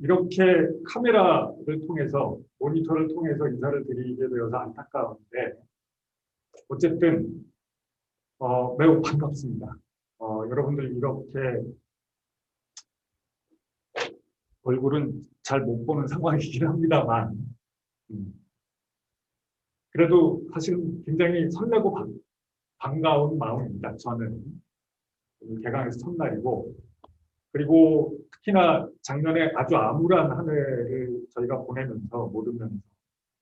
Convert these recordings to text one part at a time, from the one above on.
이렇게 카메라를 통해서, 모니터를 통해서 인사를 드리게 되어서 안타까운데, 어쨌든, 매우 반갑습니다. 여러분들 이렇게 얼굴은 잘 못 보는 상황이긴 합니다만, 음, 그래도 사실은 굉장히 설레고 반가운 마음입니다. 저는 개강에서 첫날이고, 그리고 특히나 작년에 아주 암울한 한 해를 저희가 보내면서 모르면서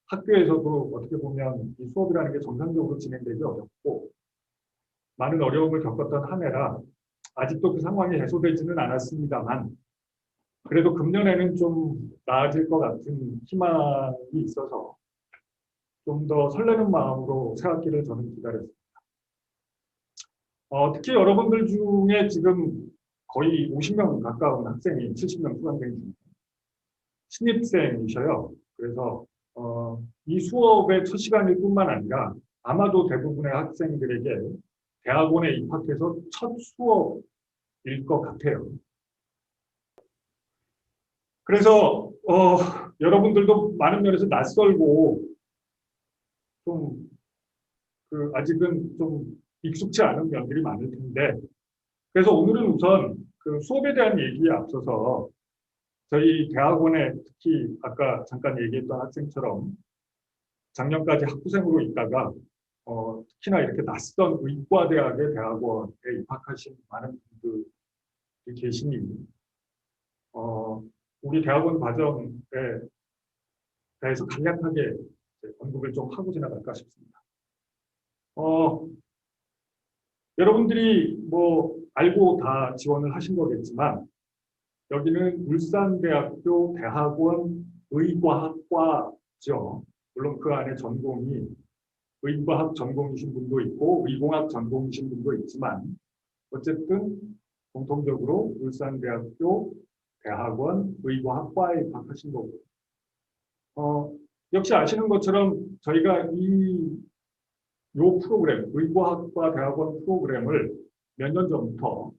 학교에서도 어떻게 보면 이 수업이라는 게 정상적으로 진행되기 어렵고 많은 어려움을 겪었던 한 해라 아직도 그 상황이 해소되지는 않았습니다만 그래도 금년에는 좀 나아질 것 같은 희망이 있어서 좀 더 설레는 마음으로 새 학기를 저는 기다렸습니다. 특히 여러분들 중에 지금 거의 50명 가까운 학생이 70명 수강생 중 신입생이셔요. 그래서 이 수업의 첫 시간일 뿐만 아니라 아마도 대부분의 학생들에게 대학원에 입학해서 첫 수업일 것 같아요. 그래서 여러분들도 많은 면에서 낯설고 좀 아직은 좀 익숙치 않은 면들이 많을 텐데 그래서 오늘은 우선 그 수업에 대한 얘기에 앞서서 저희 대학원에 특히 아까 잠깐 얘기했던 학생처럼 작년까지 학부생으로 있다가 특히나 이렇게 낯선 의과대학의 대학원에 입학하신 많은 분들이 계시니 우리 대학원 과정에 대해서 간략하게 언급을 좀 하고 지나갈까 싶습니다. 어, 여러분들이 뭐 알고 다 지원을 하신 거겠지만 여기는 울산대학교 대학원 의과학과죠. 물론 그 안에 전공이 의과학 전공이신 분도 있고 의공학 전공이신 분도 있지만 어쨌든 공통적으로 울산대학교 대학원 의과학과에 입학하신 거고 역시 아시는 것처럼 저희가 요 프로그램 의과학과 대학원 프로그램을 몇 년 전부터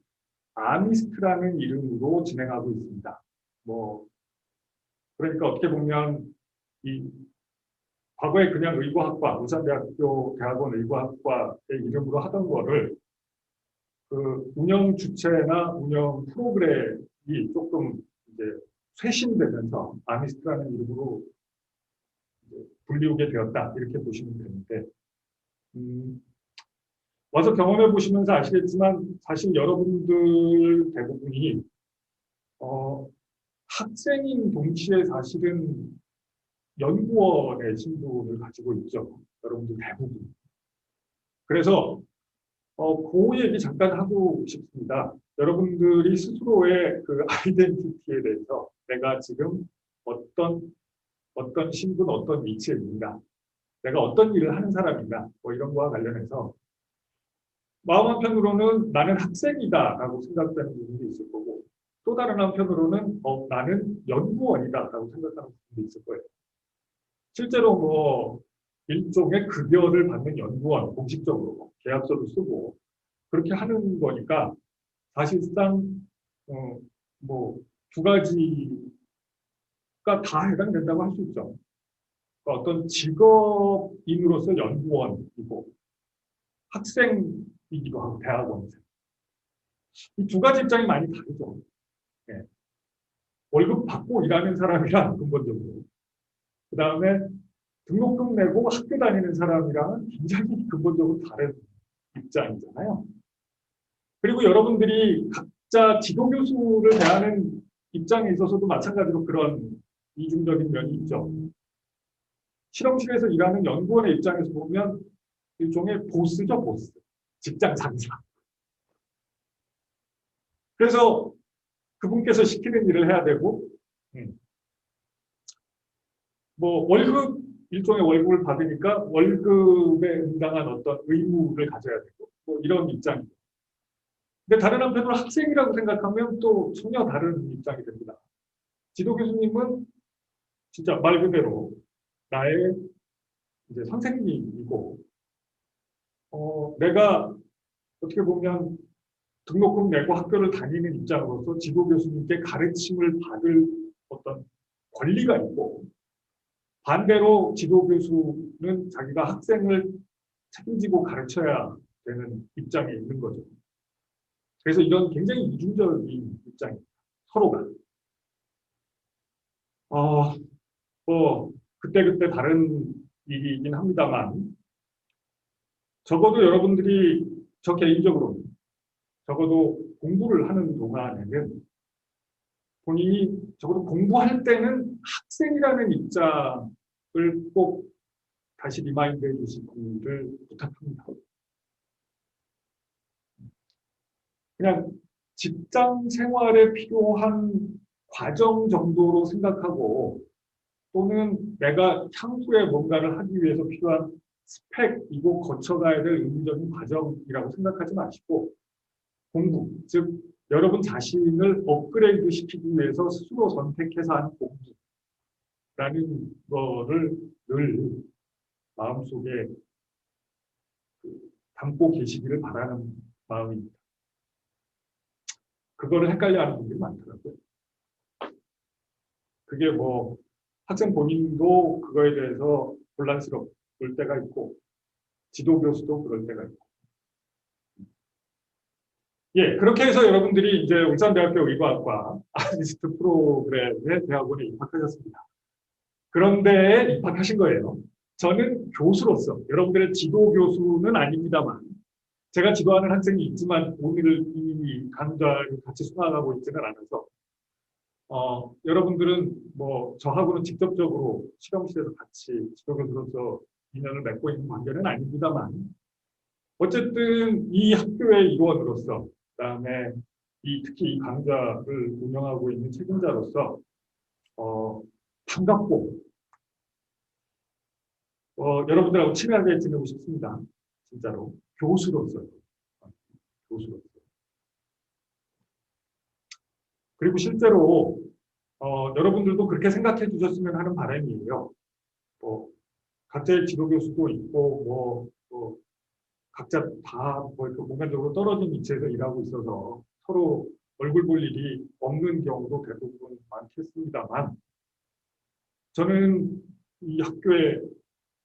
아미스트라는 이름으로 진행하고 있습니다. 뭐 그러니까 어떻게 보면 이 과거에 그냥 의과학과, 울산대학교 대학원 의과학과의 이름으로 하던 거를 그 운영 주체나 운영 프로그램이 조금 이제 쇄신되면서 아미스트라는 이름으로 불리우게 되었다 이렇게 보시면 되는데 와서 경험해 보시면서 아시겠지만 사실 여러분들 대부분이 학생인 동시에 사실은 연구원의 신분을 가지고 있죠. 여러분들 대부분. 그래서 그 얘기 잠깐 하고 싶습니다. 여러분들이 스스로의 그 아이덴티티에 대해서 내가 지금 어떤 신분, 어떤 위치에 있는가, 내가 어떤 일을 하는 사람인가, 뭐 이런 거와 관련해서 마음 한편으로는 나는 학생이다라고 생각되는 부분도 있을 거고 또 다른 한편으로는 나는 연구원이다라고 생각하는 부분도 있을 거예요. 실제로 뭐 일종의 급여를 받는 연구원 공식적으로 계약서도 쓰고 그렇게 하는 거니까 사실상 뭐 두 가지가 다 해당된다고 할 수 있죠. 그러니까 어떤 직업인으로서 연구원이고 학생이기도 하고 대학원생. 이 두 가지 입장이 많이 다르죠. 네. 월급 받고 일하는 사람이랑 근본적으로. 그 다음에 등록금 내고 학교 다니는 사람이랑은 굉장히 근본적으로 다른 입장이잖아요. 그리고 여러분들이 각자 지도교수를 대하는 입장에 있어서도 마찬가지로 그런 이중적인 면이 있죠. 실험실에서 일하는 연구원의 입장에서 보면 일종의 보스죠, 보스. 직장 상사. 그래서 그분께서 시키는 일을 해야 되고, 뭐 일종의 월급을 받으니까 월급에 응당한 어떤 의무를 가져야 되고, 뭐 이런 입장이죠. 근데 다른 한편으로 학생이라고 생각하면 또 전혀 다른 입장이 됩니다. 지도 교수님은 진짜 말 그대로 나의 이제 선생님이고, 내가 어떻게 보면 등록금 내고 학교를 다니는 입장으로서 지도 교수님께 가르침을 받을 어떤 권리가 있고, 반대로 지도 교수는 자기가 학생을 책임지고 가르쳐야 되는 입장에 있는 거죠. 그래서 이런 굉장히 이중적인 입장입니다. 서로가. 그때그때 다른 일이긴 합니다만, 적어도 여러분들이, 저 개인적으로 적어도 공부를 하는 동안에는 본인이 적어도 공부할 때는 학생이라는 입장을 꼭 다시 리마인드 해 주시기를 부탁합니다. 그냥 직장 생활에 필요한 과정 정도로 생각하고, 또는 내가 향후에 뭔가를 하기 위해서 필요한 스펙이고 거쳐가야 될 의무적인 과정이라고 생각하지 마시고, 공부, 즉 여러분 자신을 업그레이드 시키기 위해서 스스로 선택해서 하는 공부라는 거를 늘 마음속에 담고 계시기를 바라는 마음입니다. 그거를 헷갈려하는 분들이 많더라고요. 그게 뭐 학생 본인도 그거에 대해서 혼란스러울 때가 있고, 지도 교수도 그럴 때가 있고. 예, 그렇게 해서 여러분들이 이제 울산대학교 의과학과 아티스트 프로그램의 대학원에 입학하셨습니다. 그런데 입학하신 거예요. 저는 교수로서, 여러분들의 지도 교수는 아닙니다만, 제가 지도하는 학생이 있지만 오늘 이 강좌를 같이 수강하고 있지는 않아서, 여러분들은 뭐 저하고는 직접적으로 실험실에서 같이 지도 교수로서 인연을 맺고 있는 관계는 아닙니다만, 어쨌든 이 학교의 일원으로서, 그다음에 특히 이 강좌를 운영하고 있는 책임자로서 반갑고 여러분들하고 친하게 지내고 싶습니다. 진짜로 교수로서. 그리고 실제로 여러분들도 그렇게 생각해 주셨으면 하는 바람이에요. 각자의 지도 교수도 있고 각자 다 공간적으로 떨어진 위치에서 일하고 있어서 서로 얼굴 볼 일이 없는 경우도 대부분 많겠습니다만, 저는 이 학교에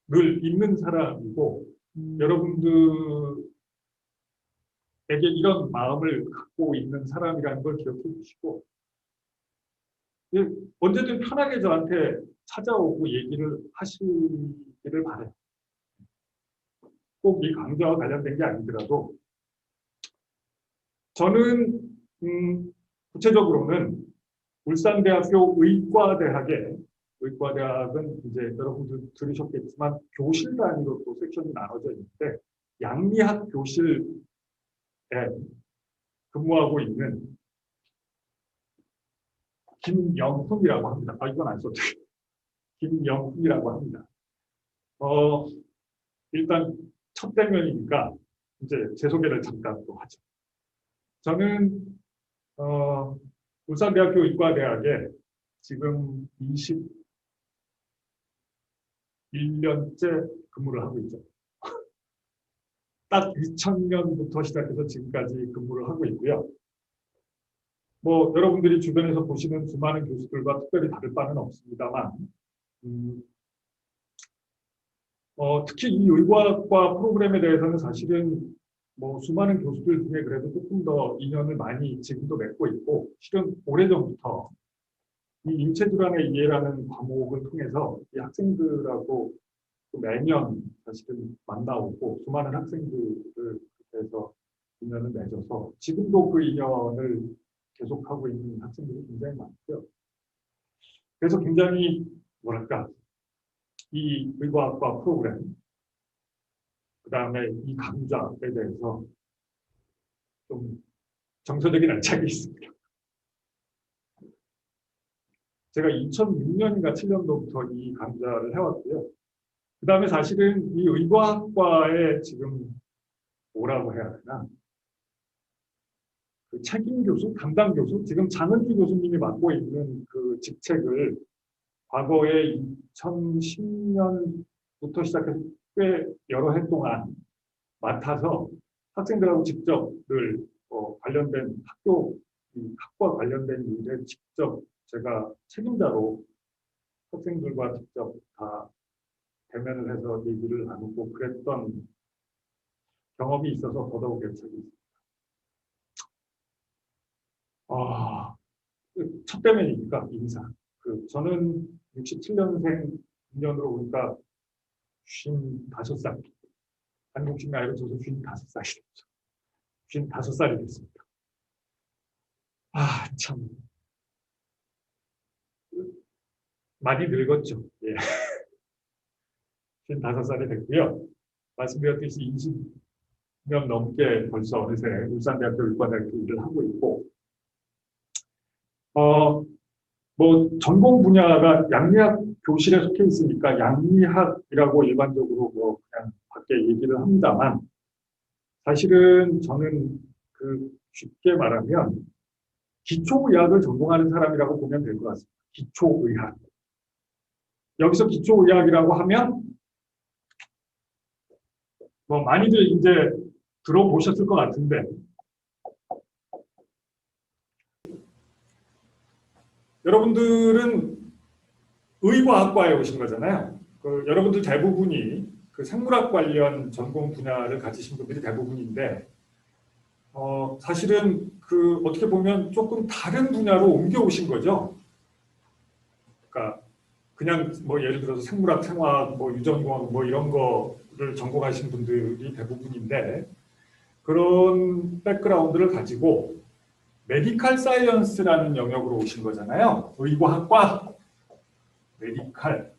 늘 있는 사람이고, 여러분들에게 이런 마음을 갖고 있는 사람이라는 걸 기억해 주시고, 언제든 편하게 저한테 찾아오고 얘기를 하시기를 바라요. 꼭 이 강좌와 관련된 게 아니더라도, 저는 구체적으로는 울산대학교 의과대학은 이제 여러분들 들으셨겠지만 교실 단위로 또 섹션이 나눠져 있는데, 양리학 교실에 근무하고 있는 김영훈이라고 합니다. 이건 안 썼죠. 김영훈이라고 합니다. 일단 첫 대면이니까 이제 제 소개를 잠깐 또 하죠. 저는 울산대학교 의과대학에 지금 21년째 근무를 하고 있죠. 딱 2000년부터 시작해서 지금까지 근무를 하고 있고요. 뭐 여러분들이 주변에서 보시는 수많은 교수들과 특별히 다를 바는 없습니다만, 특히 이 의과학과 프로그램에 대해서는 사실은 뭐 수많은 교수들 중에 그래도 조금 더 인연을 많이 지금도 맺고 있고, 실은 오래전부터 이 인체질환의 이해라는 과목을 통해서 이 학생들하고 매년 사실은 만나오고 수많은 학생들을 그래서 인연을 맺어서 지금도 그 인연을 계속하고 있는 학생들이 굉장히 많고요. 그래서 굉장히 뭐랄까, 이 의과학과 프로그램, 그 다음에 이 강좌에 대해서 좀 정서적인 애착이 있습니다. 제가 2006년인가 7년도부터 이 강좌를 해왔고요. 그 다음에 사실은 이 의과학과의 지금 뭐라고 해야 되나, 그 책임 교수, 담당 교수, 지금 장은주 교수님이 맡고 있는 그 직책을 과거에 2010년부터 시작해서 꽤 여러 해 동안 맡아서 학생들하고 직접 늘 관련된 이 학과 관련된 일에 직접 제가 책임자로 학생들과 직접 다 대면을 해서 얘기를 나누고 그랬던 경험이 있어서 더더욱 애착이 있습니다. 첫 대면이니까 인사. 저는 67년생 년으로 보니까 55살. 한국식 나이로 저도 55살이 됐죠. 55살이 됐습니다. 참. 많이 늙었죠. 예. 55살이 됐고요. 말씀드렸듯이 20년 넘게 벌써 어느새 울산대학교 의과대학교 일을 하고 있고, 전공 분야가 양리학 교실에 속해 있으니까 양리학이라고 일반적으로 그냥 밖에 얘기를 합니다만, 사실은 저는 쉽게 말하면 기초의학을 전공하는 사람이라고 보면 될 것 같습니다. 기초의학. 여기서 기초의학이라고 하면 많이들 이제 들어보셨을 것 같은데, 여러분들은 의과학과에 오신 거잖아요. 여러분들 대부분이 생물학 관련 전공 분야를 가지신 분들이 대부분인데, 사실은 어떻게 보면 조금 다른 분야로 옮겨오신 거죠. 그러니까 그냥 예를 들어서 생물학, 생화학, 유전공학 이런 거를 전공하신 분들이 대부분인데, 그런 백그라운드를 가지고 메디칼 사이언스라는 영역으로 오신 거잖아요. 의과학과 메디칼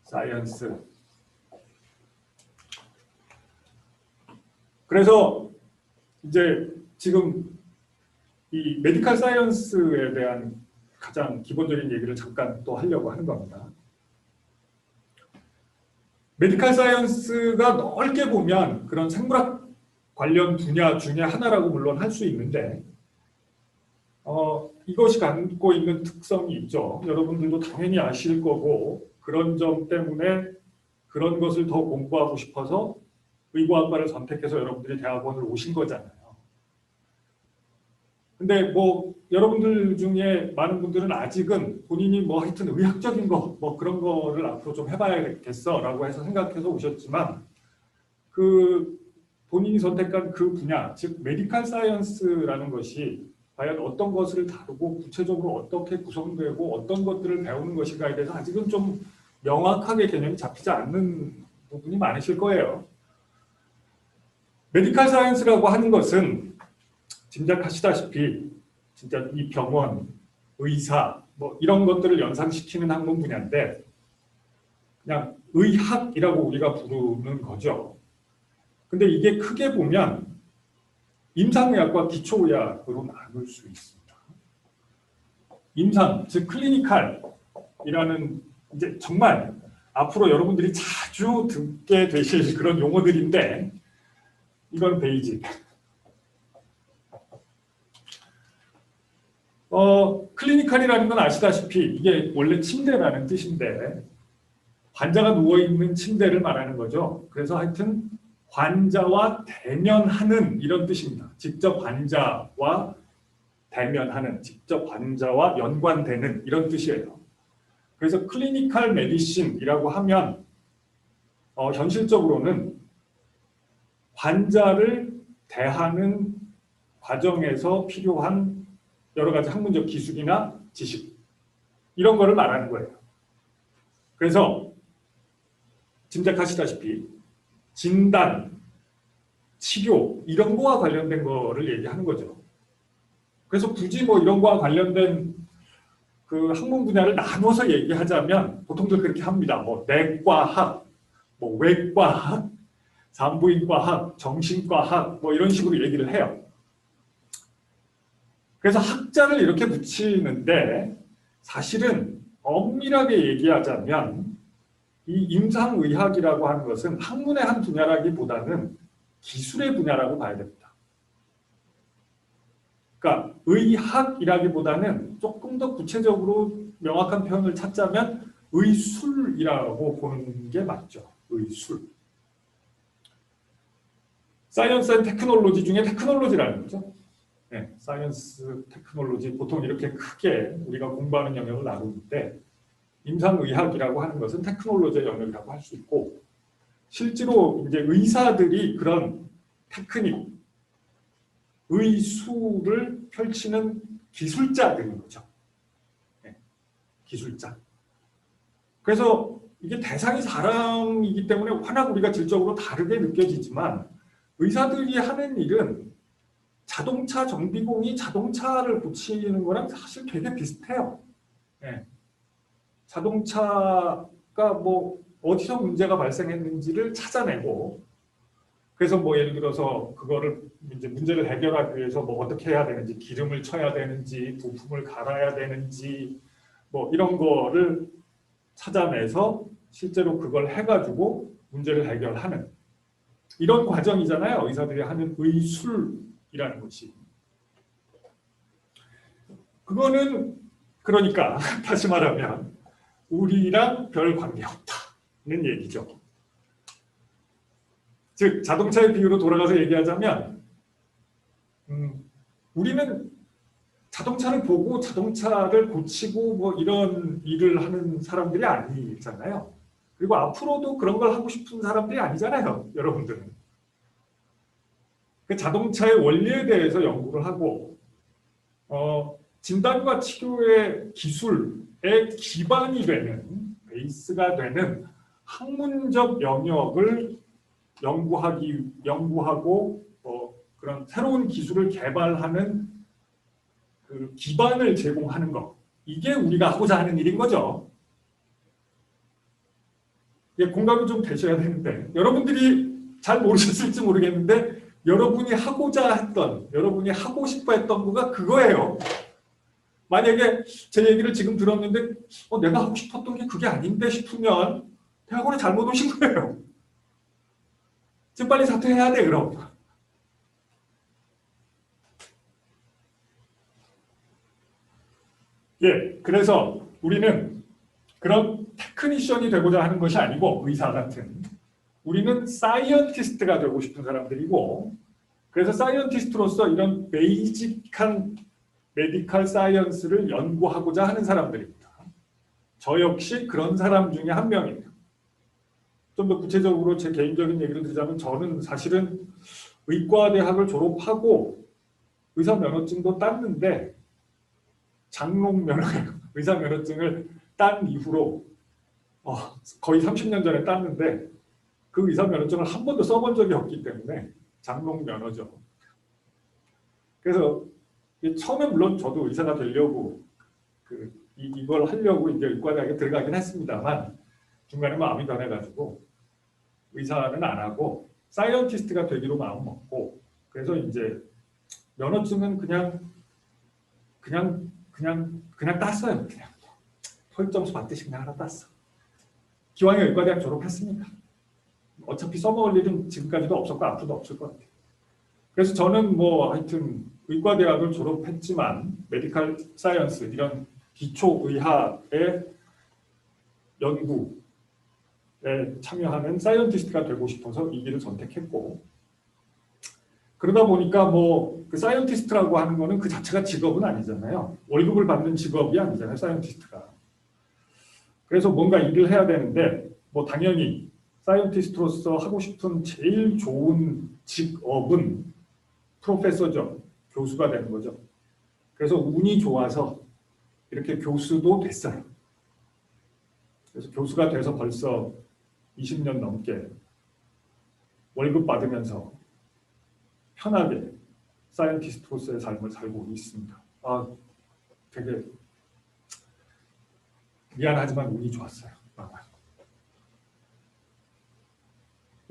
사이언스. 그래서 이제 지금 이 메디칼 사이언스에 대한 가장 기본적인 얘기를 잠깐 또 하려고 하는 겁니다. 메디칼 사이언스가 넓게 보면 그런 생물학 관련 분야 중에 하나라고 물론 할 수 있는데, 이것이 갖고 있는 특성이 있죠. 여러분들도 당연히 아실 거고, 그런 점 때문에 그런 것을 더 공부하고 싶어서 의과학과를 선택해서 여러분들이 대학원을 오신 거잖아요. 근데 여러분들 중에 많은 분들은 아직은 본인이 하여튼 의학적인 거 그런 거를 앞으로 좀 해봐야겠어라고 해서 생각해서 오셨지만, 본인이 선택한 그 분야, 즉 메디칼 사이언스라는 것이 과연 어떤 것을 다루고 구체적으로 어떻게 구성되고 어떤 것들을 배우는 것인가에 대해서 아직은 좀 명확하게 개념이 잡히지 않는 부분이 많으실 거예요. 메디칼 사이언스라고 하는 것은 짐작하시다시피 진짜 이 병원, 의사 이런 것들을 연상시키는 학문 분야인데, 그냥 의학이라고 우리가 부르는 거죠. 근데 이게 크게 보면 임상의학과 기초의학으로 나눌 수 있습니다. 임상, 즉 클리니컬이라는 이제 정말 앞으로 여러분들이 자주 듣게 되실 그런 용어들인데, 이건 베이직. 클리니컬이라는 건 아시다시피 이게 원래 침대라는 뜻인데, 환자가 누워있는 침대를 말하는 거죠. 그래서 하여튼 환자와 대면하는 이런 뜻입니다. 직접 환자와 대면하는, 직접 환자와 연관되는 이런 뜻이에요. 그래서 클리니컬 메디신이라고 하면 현실적으로는 환자를 대하는 과정에서 필요한 여러 가지 학문적 기술이나 지식 이런 거를 말하는 거예요. 그래서 짐작하시다시피 진단, 치료 이런 거와 관련된 거를 얘기하는 거죠. 그래서 굳이 이런 거와 관련된 학문 분야를 나눠서 얘기하자면 보통들 그렇게 합니다. 내과학, 외과학, 산부인과학, 정신과학 이런 식으로 얘기를 해요. 그래서 학자를 이렇게 붙이는데, 사실은 엄밀하게 얘기하자면 이 임상의학이라고 하는 것은 학문의 한 분야라기보다는 기술의 분야라고 봐야 됩니다. 그러니까 의학이라기보다는 조금 더 구체적으로 명확한 표현을 찾자면 의술이라고 보는 게 맞죠. 의술. 사이언스 앤 테크놀로지 중에 테크놀로지라는 거죠. 네, 사이언스, 테크놀로지 보통 이렇게 크게 우리가 공부하는 영역을 나누는데 임상의학이라고 하는 것은 테크놀로지의 영역이라고 할 수 있고 실제로 이제 의사들이 그런 테크닉, 의수를 펼치는 기술자들인 거죠. 네, 기술자. 그래서 이게 대상이 사람이기 때문에 워낙 우리가 질적으로 다르게 느껴지지만 의사들이 하는 일은 자동차 정비공이 자동차를 고치는 거랑 사실 되게 비슷해요. 네. 자동차가 뭐 어디서 문제가 발생했는지를 찾아내고 그래서 뭐 예를 들어서 그거를 이제 문제를 해결하기 위해서 뭐 어떻게 해야 되는지 기름을 쳐야 되는지 부품을 갈아야 되는지 뭐 이런 거를 찾아내서 실제로 그걸 해가지고 문제를 해결하는 이런 과정이잖아요. 의사들이 하는 의술이라는 것이. 그거는 그러니까 다시 말하면 우리랑 별 관계없다는 얘기죠. 즉 자동차의 비유로 돌아가서 얘기하자면 우리는 자동차를 보고 자동차를 고치고 뭐 이런 일을 하는 사람들이 아니잖아요. 그리고 앞으로도 그런 걸 하고 싶은 사람들이 아니잖아요. 여러분들은. 그 자동차의 원리에 대해서 연구를 하고 진단과 치료의 기술의 기반이 되는 베이스가 되는 학문적 영역을 연구하고 그런 새로운 기술을 개발하는 그 기반을 제공하는 것. 이게 우리가 하고자 하는 일인 거죠. 공감이 좀 되셔야 되는데 여러분들이 잘 모르셨을지 모르겠는데 여러분이 하고자 했던, 여러분이 하고 싶어 했던 거가 그거예요. 만약에 제 얘기를 지금 들었는데 내가 하고 싶었던 게 그게 아닌데 싶으면 대학원에 잘못 오신 거예요. 지금 빨리 사퇴해야 돼 그럼. 예, 그래서 우리는 그런 테크니션이 되고자 하는 것이 아니고 의사 같은 우리는 사이언티스트가 되고 싶은 사람들이고 그래서 사이언티스트로서 이런 베이직한 메디컬 사이언스를 연구하고자 하는 사람들입니다. 저 역시 그런 사람 중에 한 명입니다. 좀 더 구체적으로 제 개인적인 얘기를 드리자면 저는 사실은 의과대학을 졸업하고 의사 면허증도 땄는데 장롱 면허예요. 의사 면허증을 딴 이후로 거의 30년 전에 땄는데 그 의사 면허증을 한 번도 써본 적이 없기 때문에 장롱 면허죠. 그래서 처음에 물론 저도 의사가 되려고 이걸 하려고 이제 의과대학에 들어가긴 했습니다만 중간에 마음이 변해가지고 의사는 안 하고 사이언티스트가 되기로 마음 먹고 그래서 이제 면허증은 그냥 땄어요. 그냥 토익 점수 받듯이 그냥 하나 땄어. 기왕에 의과대학 졸업했으니까 어차피 써먹을 일은 지금까지도 없었고 앞으로도 없을 것 같아요. 그래서 저는 뭐 하여튼 의과대학을 졸업했지만 메디컬 사이언스 이런 기초의학의 연구에 참여하는 사이언티스트가 되고 싶어서 이 길을 선택했고 그러다 보니까 뭐 그 사이언티스트라고 하는 거는 그 자체가 직업은 아니잖아요. 월급을 받는 직업이 아니잖아요. 사이언티스트가. 그래서 뭔가 일을 해야 되는데 뭐 당연히 사이언티스트로서 하고 싶은 제일 좋은 직업은 프로페서죠. 교수가 되는 거죠. 그래서 운이 좋아서 이렇게 교수도 됐어요. 그래서 교수가 돼서 벌써 20년 넘게 월급 받으면서 편하게 사이언티스트로서의 삶을 살고 있습니다. 되게 미안하지만 운이 좋았어요.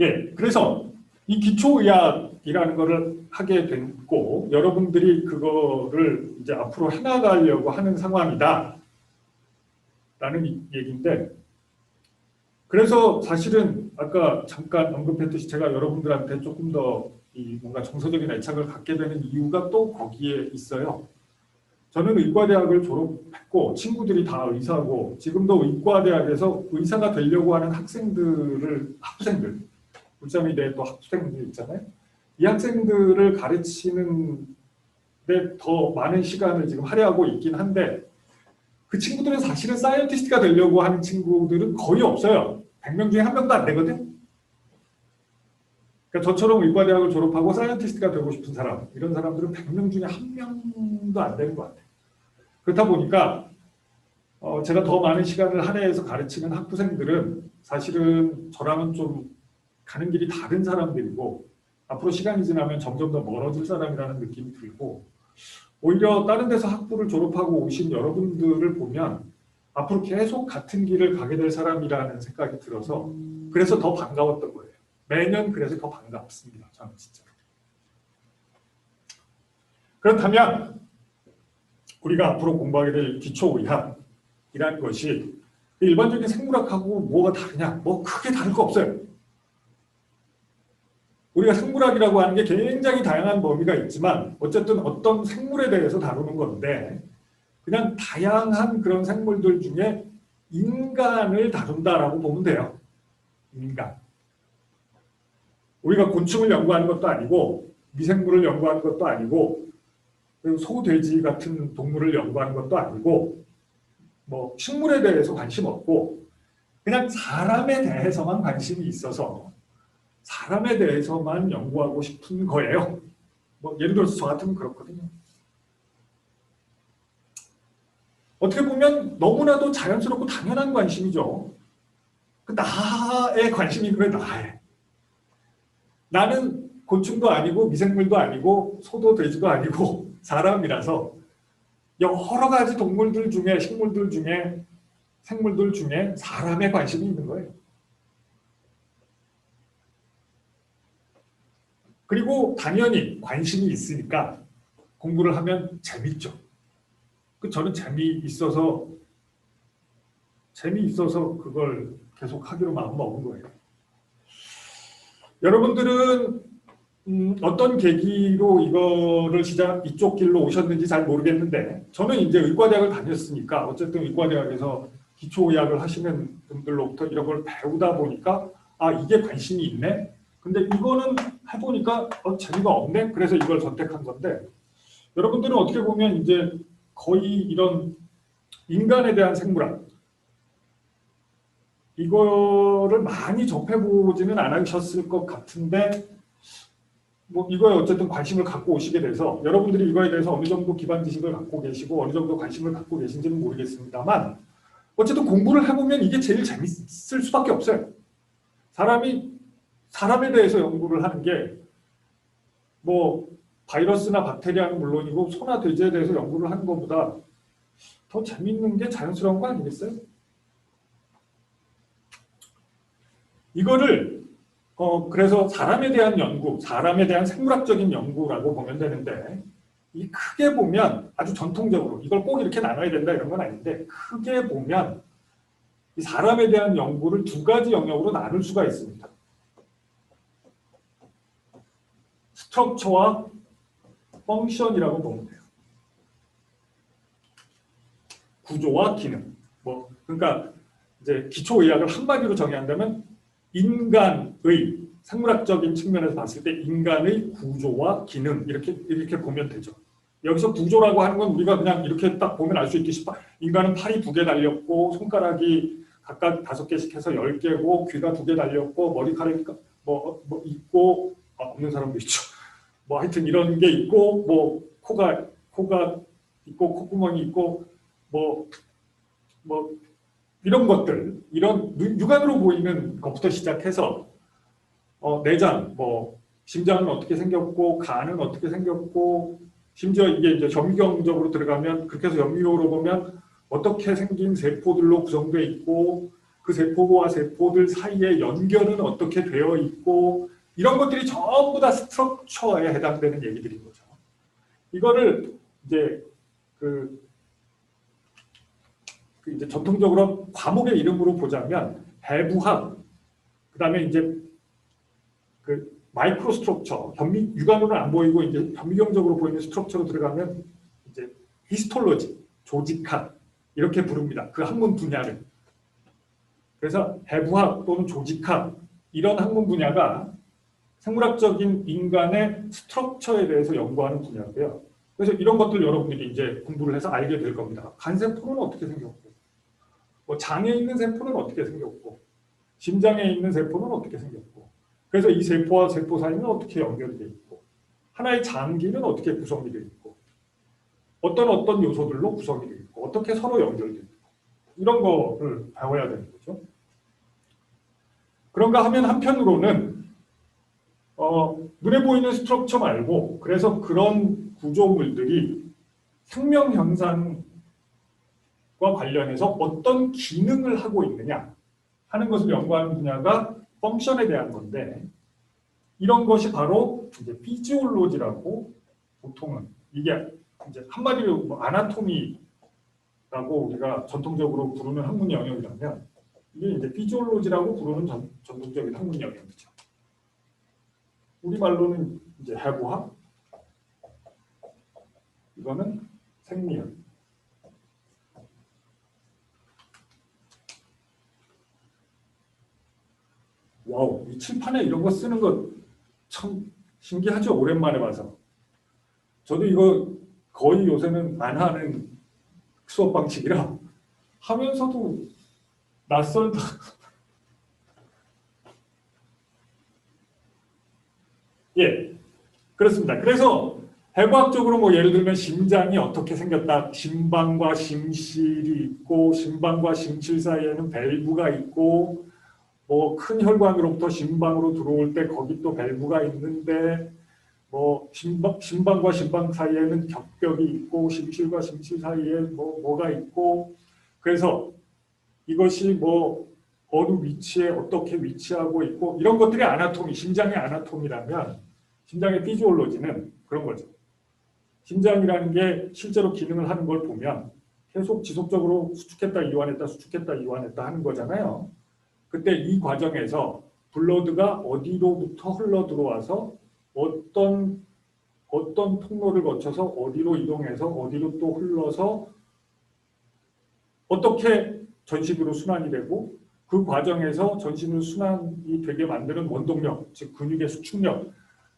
예, 그래서 이 기초의학이라는 거를 하게 됐고 여러분들이 그거를 이제 앞으로 해나가려고 하는 상황이다 라는 얘기인데 그래서 사실은 아까 잠깐 언급했듯이 제가 여러분들한테 조금 더 뭔가 정서적인 애착을 갖게 되는 이유가 또 거기에 있어요. 저는 의과대학을 졸업했고 친구들이 다 의사고 지금도 의과대학에서 의사가 되려고 하는 학생들 울산의대 또 학생들 있잖아요. 이 학생들을 가르치는 데 더 많은 시간을 지금 할애하고 있긴 한데 그 친구들은 사실은 사이언티스트가 되려고 하는 친구들은 거의 없어요. 100명 중에 한 명도 안 되거든. 그러니까 저처럼 의과대학을 졸업하고 사이언티스트가 되고 싶은 사람, 이런 사람들은 100명 중에 한 명도 안 되는 것 같아요. 그렇다 보니까 제가 더 많은 시간을 할애해서 가르치는 학부생들은 사실은 저랑은 좀 가는 길이 다른 사람들이고 앞으로 시간이 지나면 점점 더 멀어질 사람이라는 느낌이 들고 오히려 다른 데서 학부를 졸업하고 오신 여러분들을 보면 앞으로 계속 같은 길을 가게 될 사람이라는 생각이 들어서 그래서 더 반가웠던 거예요. 매년 그래서 더 반갑습니다. 저는 진짜. 그렇다면 우리가 앞으로 공부하게 될 기초의학이라는 것이 일반적인 생물학하고 뭐가 다르냐? 뭐 크게 다를 거 없어요. 우리가 생물학이라고 하는 게 굉장히 다양한 범위가 있지만 어쨌든 어떤 생물에 대해서 다루는 건데 그냥 다양한 그런 생물들 중에 인간을 다룬다라고 보면 돼요. 인간. 우리가 곤충을 연구하는 것도 아니고 미생물을 연구하는 것도 아니고 소, 돼지 같은 동물을 연구하는 것도 아니고 뭐 식물에 대해서 관심 없고 그냥 사람에 대해서만 관심이 있어서 사람에 대해서만 연구하고 싶은 거예요. 뭐 예를 들어서 저 같으면 그렇거든요. 어떻게 보면 너무나도 자연스럽고 당연한 관심이죠. 그 나에 관심이 그래 나에. 나는 곤충도 아니고 미생물도 아니고 소도 돼지도 아니고 사람이라서 여러 가지 동물들 중에 식물들 중에 생물들 중에 사람에 관심이 있는 거예요. 그리고 당연히 관심이 있으니까 공부를 하면 재밌죠. 저는 재미있어서 그걸 계속 하기로 마음먹은 거예요. 여러분들은 어떤 계기로 이거를 이쪽 길로 오셨는지 잘 모르겠는데 저는 이제 의과대학을 다녔으니까 어쨌든 의과대학에서 기초의학을 하시는 분들로부터 이런 걸 배우다 보니까 아 이게 관심이 있네. 근데 이거는 해보니까 재미가 없네. 그래서 이걸 선택한 건데 여러분들은 어떻게 보면 이제 거의 이런 인간에 대한 생물학 이거를 많이 접해보지는 않으셨을 것 같은데 뭐 이거에 어쨌든 관심을 갖고 오시게 돼서 여러분들이 이거에 대해서 어느 정도 기반 지식을 갖고 계시고 어느 정도 관심을 갖고 계신지는 모르겠습니다만 어쨌든 공부를 해보면 이게 제일 재밌을 수밖에 없어요. 사람이 사람에 대해서 연구를 하는 게 뭐 바이러스나 박테리아는 물론이고 소나 돼지에 대해서 연구를 하는 것보다 더 재밌는 게 자연스러운 거 아니겠어요? 이거를 그래서 사람에 대한 연구, 사람에 대한 생물학적인 연구라고 보면 되는데 이 크게 보면 아주 전통적으로 이걸 꼭 이렇게 나눠야 된다 이런 건 아닌데 크게 보면 이 사람에 대한 연구를 두 가지 영역으로 나눌 수가 있습니다. 스트럭처와 펑션이라고 보면 돼요. 구조와 기능. 그러니까 이제 기초의학을 한마디로 정의한다면 인간의 생물학적인 측면에서 봤을 때 인간의 구조와 기능 이렇게 보면 되죠. 여기서 구조라고 하는 건 우리가 그냥 이렇게 딱 보면 알 수 있듯이 인간은 팔이 2개 달렸고 손가락이 각각 5개씩 해서 10개고 귀가 2개 달렸고 머리카락이 뭐 있고 없는 사람도 있죠. 뭐 하여튼 이런 게 있고 뭐 코가 있고 콧구멍이 있고 뭐 이런 것들 이런 육안으로 보이는 것부터 시작해서 내장 뭐 심장은 어떻게 생겼고 간은 어떻게 생겼고 심지어 이게 이제 현미경적으로 들어가면 그렇게 해서 현미경으로 보면 어떻게 생긴 세포들로 구성되어 있고 그 세포와 세포들 사이의 연결은 어떻게 되어 있고 이런 것들이 전부 다 스트럭처에 해당되는 얘기들인 거죠. 이거를 이제 이제 전통적으로 과목의 이름으로 보자면 해부학, 그다음에 이제 마이크로 스트럭처, 육안으로는 안 보이고 이제 현미경적으로 보이는 스트럭처로 들어가면 이제 히스톨로지, 조직학 이렇게 부릅니다. 그 학문 분야를. 그래서 해부학 또는 조직학 이런 학문 분야가 생물학적인 인간의 스트럭처에 대해서 연구하는 분야인데요. 그래서 이런 것들 여러분들이 이제 공부를 해서 알게 될 겁니다. 간세포는 어떻게 생겼고, 뭐 장에 있는 세포는 어떻게 생겼고, 심장에 있는 세포는 어떻게 생겼고, 그래서 이 세포와 세포 사이는 어떻게 연결이 되어 있고, 하나의 장기는 어떻게 구성이 되어 있고, 어떤 요소들로 구성이 되어 있고, 어떻게 서로 연결되어 있고, 이런 거를 배워야 되는 거죠. 그런가 하면 한편으로는 눈에 보이는 스트럭처 말고, 그래서 그런 구조물들이 생명 현상과 관련해서 어떤 기능을 하고 있느냐 하는 것을 연구하는 분야가 펑션에 대한 건데, 이런 것이 바로 이제 피지올로지라고, 보통은 이게 이제 한마디로 뭐 아나토미라고 우리가 전통적으로 부르는 학문 영역이라면, 이게 이제 피지올로지라고 부르는 전통적인 학문 영역이죠. 우리말로는 이제 해부학, 이거는 생리학. 와우, 이 칠판에 이런 거 쓰는 거 참 신기하죠? 오랜만에 봐서. 저도 이거 거의 요새는 안 하는 수업 방식이라 하면서도 낯설다. 예, 그렇습니다. 그래서 해부학적으로 뭐 예를 들면 심장이 어떻게 생겼다. 심방과 심실이 있고, 심방과 심실 사이에는 밸브가 있고, 뭐 큰 혈관으로부터 심방으로 들어올 때 거기 또 밸브가 있는데, 뭐 심방과 심방 사이에는 격벽이 있고, 심실과 심실 사이에 뭐가 있고, 그래서 이것이 뭐 어느 위치에 어떻게 위치하고 있고, 이런 것들이 아나토미, 심장의 아나토미라면 심장의 피지올로지는 그런 거죠. 심장이라는 게 실제로 기능을 하는 걸 보면 계속 지속적으로 수축했다 이완했다 수축했다 이완했다 하는 거잖아요. 그때 이 과정에서 블러드가 어디로부터 흘러 들어와서 어떤 통로를 거쳐서 어디로 이동해서 어디로 또 흘러서 어떻게 전신으로 순환이 되고, 그 과정에서 전신으로 순환이 되게 만드는 원동력, 즉 근육의 수축력,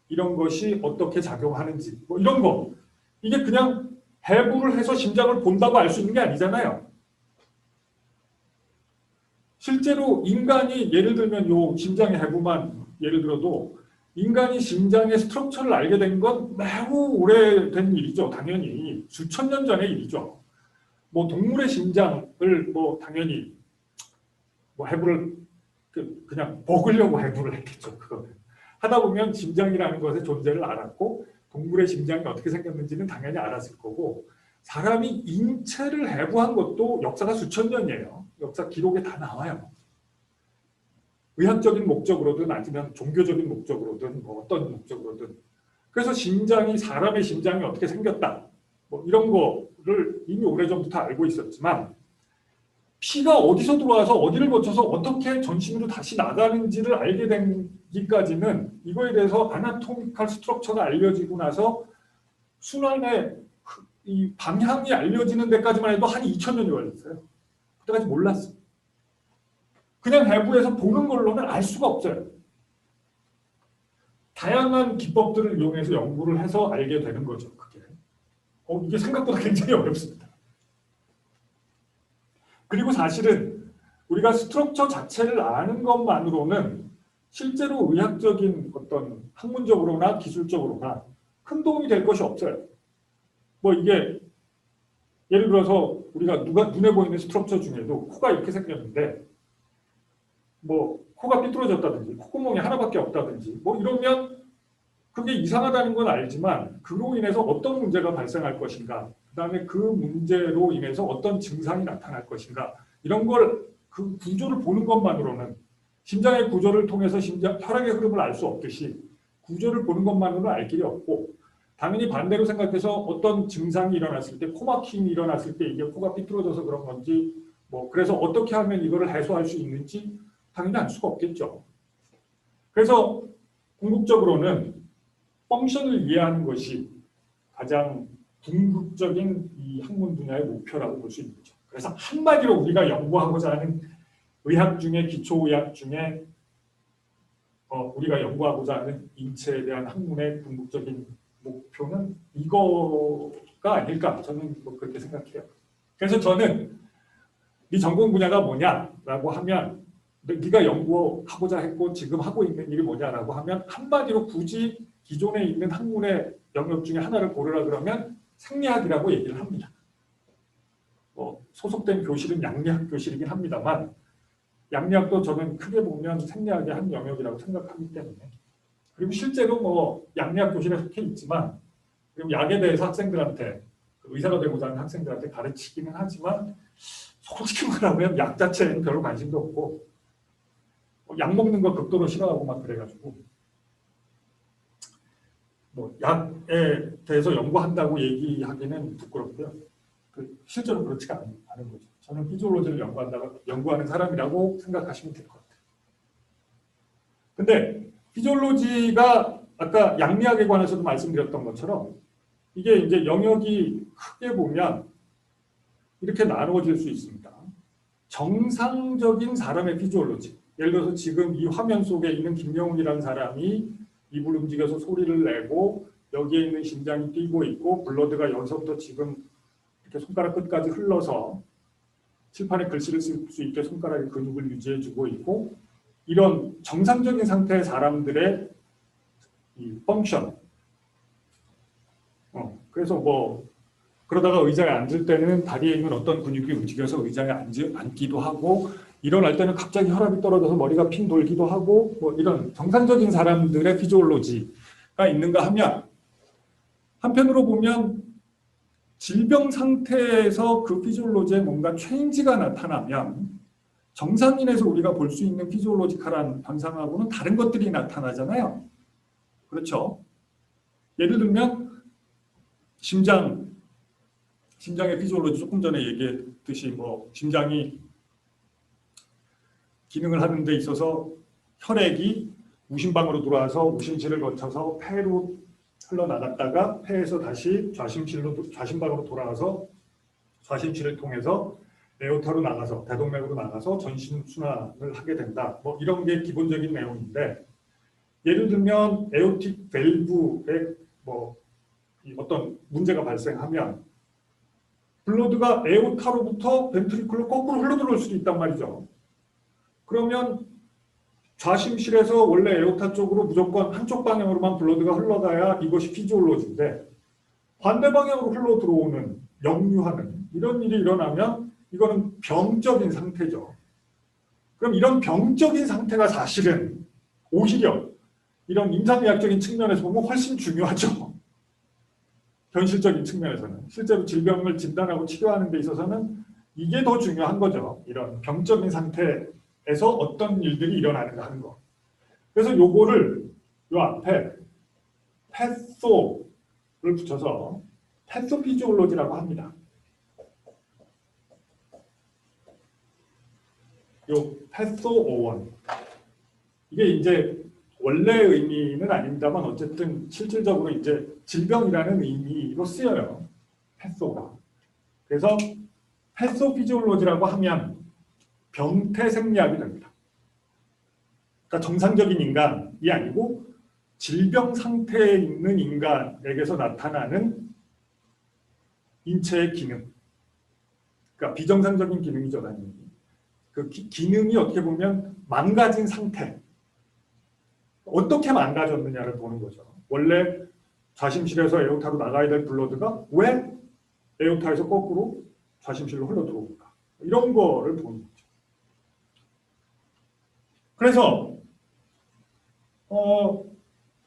이런 것이 어떻게 작용하는지, 뭐 이런 거. 이게 그냥 해부를 해서 심장을 본다고 알 수 있는 게 아니잖아요. 실제로 인간이 예를 들면 요 심장의 해부만 예를 들어도, 인간이 심장의 스트럭처를 알게 된 건 매우 오래된 일이죠. 당연히 수천 년 전의 일이죠. 뭐 동물의 심장을 뭐 당연히 뭐 해부를 그냥 먹으려고 해부를 했겠죠. 그거는 하다 보면 심장이라는 것의 존재를 알았고, 동물의 심장이 어떻게 생겼는지는 당연히 알았을 거고, 사람이 인체를 해부한 것도 역사가 수천 년이에요. 역사 기록에 다 나와요. 의학적인 목적으로든 아니면 종교적인 목적으로든 뭐 어떤 목적으로든. 그래서 심장이, 사람의 심장이 어떻게 생겼다, 뭐 이런 거를 이미 오래전부터 알고 있었지만, 피가 어디서 들어와서 어디를 거쳐서 어떻게 전신으로 다시 나가는지를 알게 되기까지는, 이거에 대해서 아나토미컬 스트럭처가 알려지고 나서 순환의 이 방향이 알려지는 데까지만 해도 한 2000년이 걸렸어요. 그때까지 몰랐어요. 그냥 해부에서 보는 걸로는 알 수가 없어요. 다양한 기법들을 이용해서 연구를 해서 알게 되는 거죠. 그게. 이게 생각보다 굉장히 어렵습니다. 그리고 사실은 우리가 스트럭처 자체를 아는 것만으로는 실제로 의학적인 어떤 학문적으로나 기술적으로나 큰 도움이 될 것이 없어요. 뭐 이게 예를 들어서 우리가 눈에 보이는 스트럭처 중에도 코가 이렇게 생겼는데, 뭐 코가 삐뚤어졌다든지 콧구멍이 하나밖에 없다든지 뭐 이러면 그게 이상하다는 건 알지만, 그로 인해서 어떤 문제가 발생할 것인가, 그 다음에 그 문제로 인해서 어떤 증상이 나타날 것인가, 이런 걸 그 구조를 보는 것만으로는, 심장의 구조를 통해서 혈액의 흐름을 알 수 없듯이 구조를 보는 것만으로는 알 길이 없고, 당연히 반대로 생각해서 어떤 증상이 일어났을 때, 코막힘이 일어났을 때 이게 코가 삐뚤어져서 그런 건지, 뭐 그래서 어떻게 하면 이거를 해소할 수 있는지 당연히 알 수가 없겠죠. 그래서 궁극적으로는 펑션을 이해하는 것이 가장 궁극적인 이 학문 분야의 목표라고 볼 수 있는 거죠. 그래서 한마디로 우리가 연구하고자 하는 의학 중에, 기초의학 중에 우리가 연구하고자 하는 인체에 대한 학문의 궁극적인 목표는 이거가 아닐까 저는 뭐 그렇게 생각해요. 그래서 저는 네 전공 분야가 뭐냐라고 하면 네가 연구하고자 했고 지금 하고 있는 일이 뭐냐라고 하면 한마디로 굳이 기존에 있는 학문의 영역 중에 하나를 고르라 그러면 생리학이라고 얘기를 합니다. 소속된 교실은 양리학 교실이긴 합니다만 양리학도 저는 크게 보면 생리학의 한 영역이라고 생각하기 때문에 그리고 실제로 뭐 양리학 교실에 속해 있지만 그리고 약에 대해서 학생들한테 의사가 되고자 하는 학생들한테 가르치기는 하지만 솔직히 말하면 약 자체에는 별로 관심도 없고 약 먹는 거 극도로 싫어하고 막 그래가지고 뭐 약에 대해서 연구한다고 얘기하기는 부끄럽고요. 실제로 그렇지가 않은 거죠. 저는 피지올로지를 연구하는 사람이라고 생각하시면 될 것 같아요. 근데 피지올로지가 아까 양리학에 관해서도 말씀드렸던 것처럼 이게 이제 영역이 크게 보면 이렇게 나누어질 수 있습니다. 정상적인 사람의 피지올로지. 예를 들어서 지금 이 화면 속에 있는 김영훈이라는 사람이 입을 움직여서 소리를 내고 여기에 있는 심장이 뛰고 있고 블러드가 여기서부터 지금 이렇게 손가락 끝까지 흘러서 칠판에 글씨를 쓸 수 있게 손가락의 근육을 유지해주고 있고 이런 정상적인 상태의 사람들의 이 펑션. 그래서 뭐 그러다가 의자에 앉을 때는 다리에 있는 어떤 근육이 움직여서 의자에 앉기도 하고 일어날 때는 갑자기 혈압이 떨어져서 머리가 핑 돌기도 하고 뭐 이런 정상적인 사람들의 피지올로지가 있는가 하면 한편으로 보면 질병 상태에서 그 피지올로지에 뭔가 체인지가 나타나면 정상인에서 우리가 볼 수 있는 피지올로지컬한 현상하고는 다른 것들이 나타나잖아요. 그렇죠? 예를 들면 심장의 피지올로지 조금 전에 얘기했듯이 뭐 심장이 기능을 하는 데 있어서 혈액이 우심방으로 들어와서 우심실을 거쳐서 폐로 흘러나갔다가 폐에서 다시 좌심방으로 돌아와서 좌심실을 통해서 에오타로 나가서 대동맥으로 나가서 전신순환을 하게 된다. 뭐 이런 게 기본적인 내용인데 예를 들면 에오틱 밸브에 뭐 어떤 문제가 발생하면 블러드가 에오타로부터 벤트리클로 거꾸로 흘러들어올 수도 있단 말이죠. 그러면 좌심실에서 원래 에오타 쪽으로 무조건 한쪽 방향으로만 블러드가 흘러가야 이것이 피지올로지인데 반대 방향으로 흘러 들어오는 역류하는 이런 일이 일어나면 이거는 병적인 상태죠. 그럼 이런 병적인 상태가 사실은 오히려 이런 임상의학적인 측면에서 보면 훨씬 중요하죠. 현실적인 측면에서는. 실제로 질병을 진단하고 치료하는 데 있어서는 이게 더 중요한 거죠. 이런 병적인 상태에서 어떤 일들이 일어나는가 하는 거. 그래서 요거를 요 앞에 패소를 붙여서 패소피지올로지라고 합니다. 요 패소오원. 이게 이제 원래 의미는 아닙니다만 어쨌든 실질적으로 이제 질병이라는 의미로 쓰여요. 패소가. 그래서 패소피지올로지라고 하면 병태 생리학이 됩니다. 그러니까 정상적인 인간이 아니고 질병 상태에 있는 인간에게서 나타나는 인체의 기능. 그러니까 비정상적인 기능이죠, 당연히. 그 기능이 어떻게 보면 망가진 상태. 어떻게 망가졌느냐를 보는 거죠. 원래 좌심실에서 에오타로 나가야 될 블러드가 왜 에오타에서 거꾸로 좌심실로 흘러 들어오는가. 이런 거를 보는 거죠. 그래서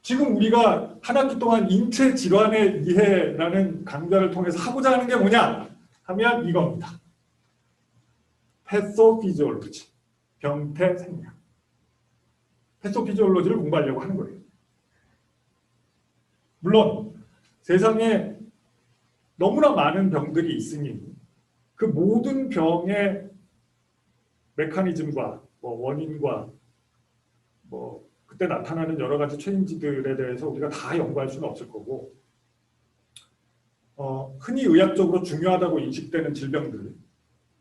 지금 우리가 한 학기 동안 인체 질환의 이해라는 강좌를 통해서 하고자 하는 게 뭐냐 하면 이겁니다. 패소피지올로지, 병태 생리학. 패소피지올로지를 공부하려고 하는 거예요. 물론 세상에 너무나 많은 병들이 있으니 그 모든 병의 메커니즘과 뭐 원인과 뭐 그때 나타나는 여러 가지 체인지들에 대해서 우리가 다 연구할 수는 없을 거고 흔히 의학적으로 중요하다고 인식되는 질병들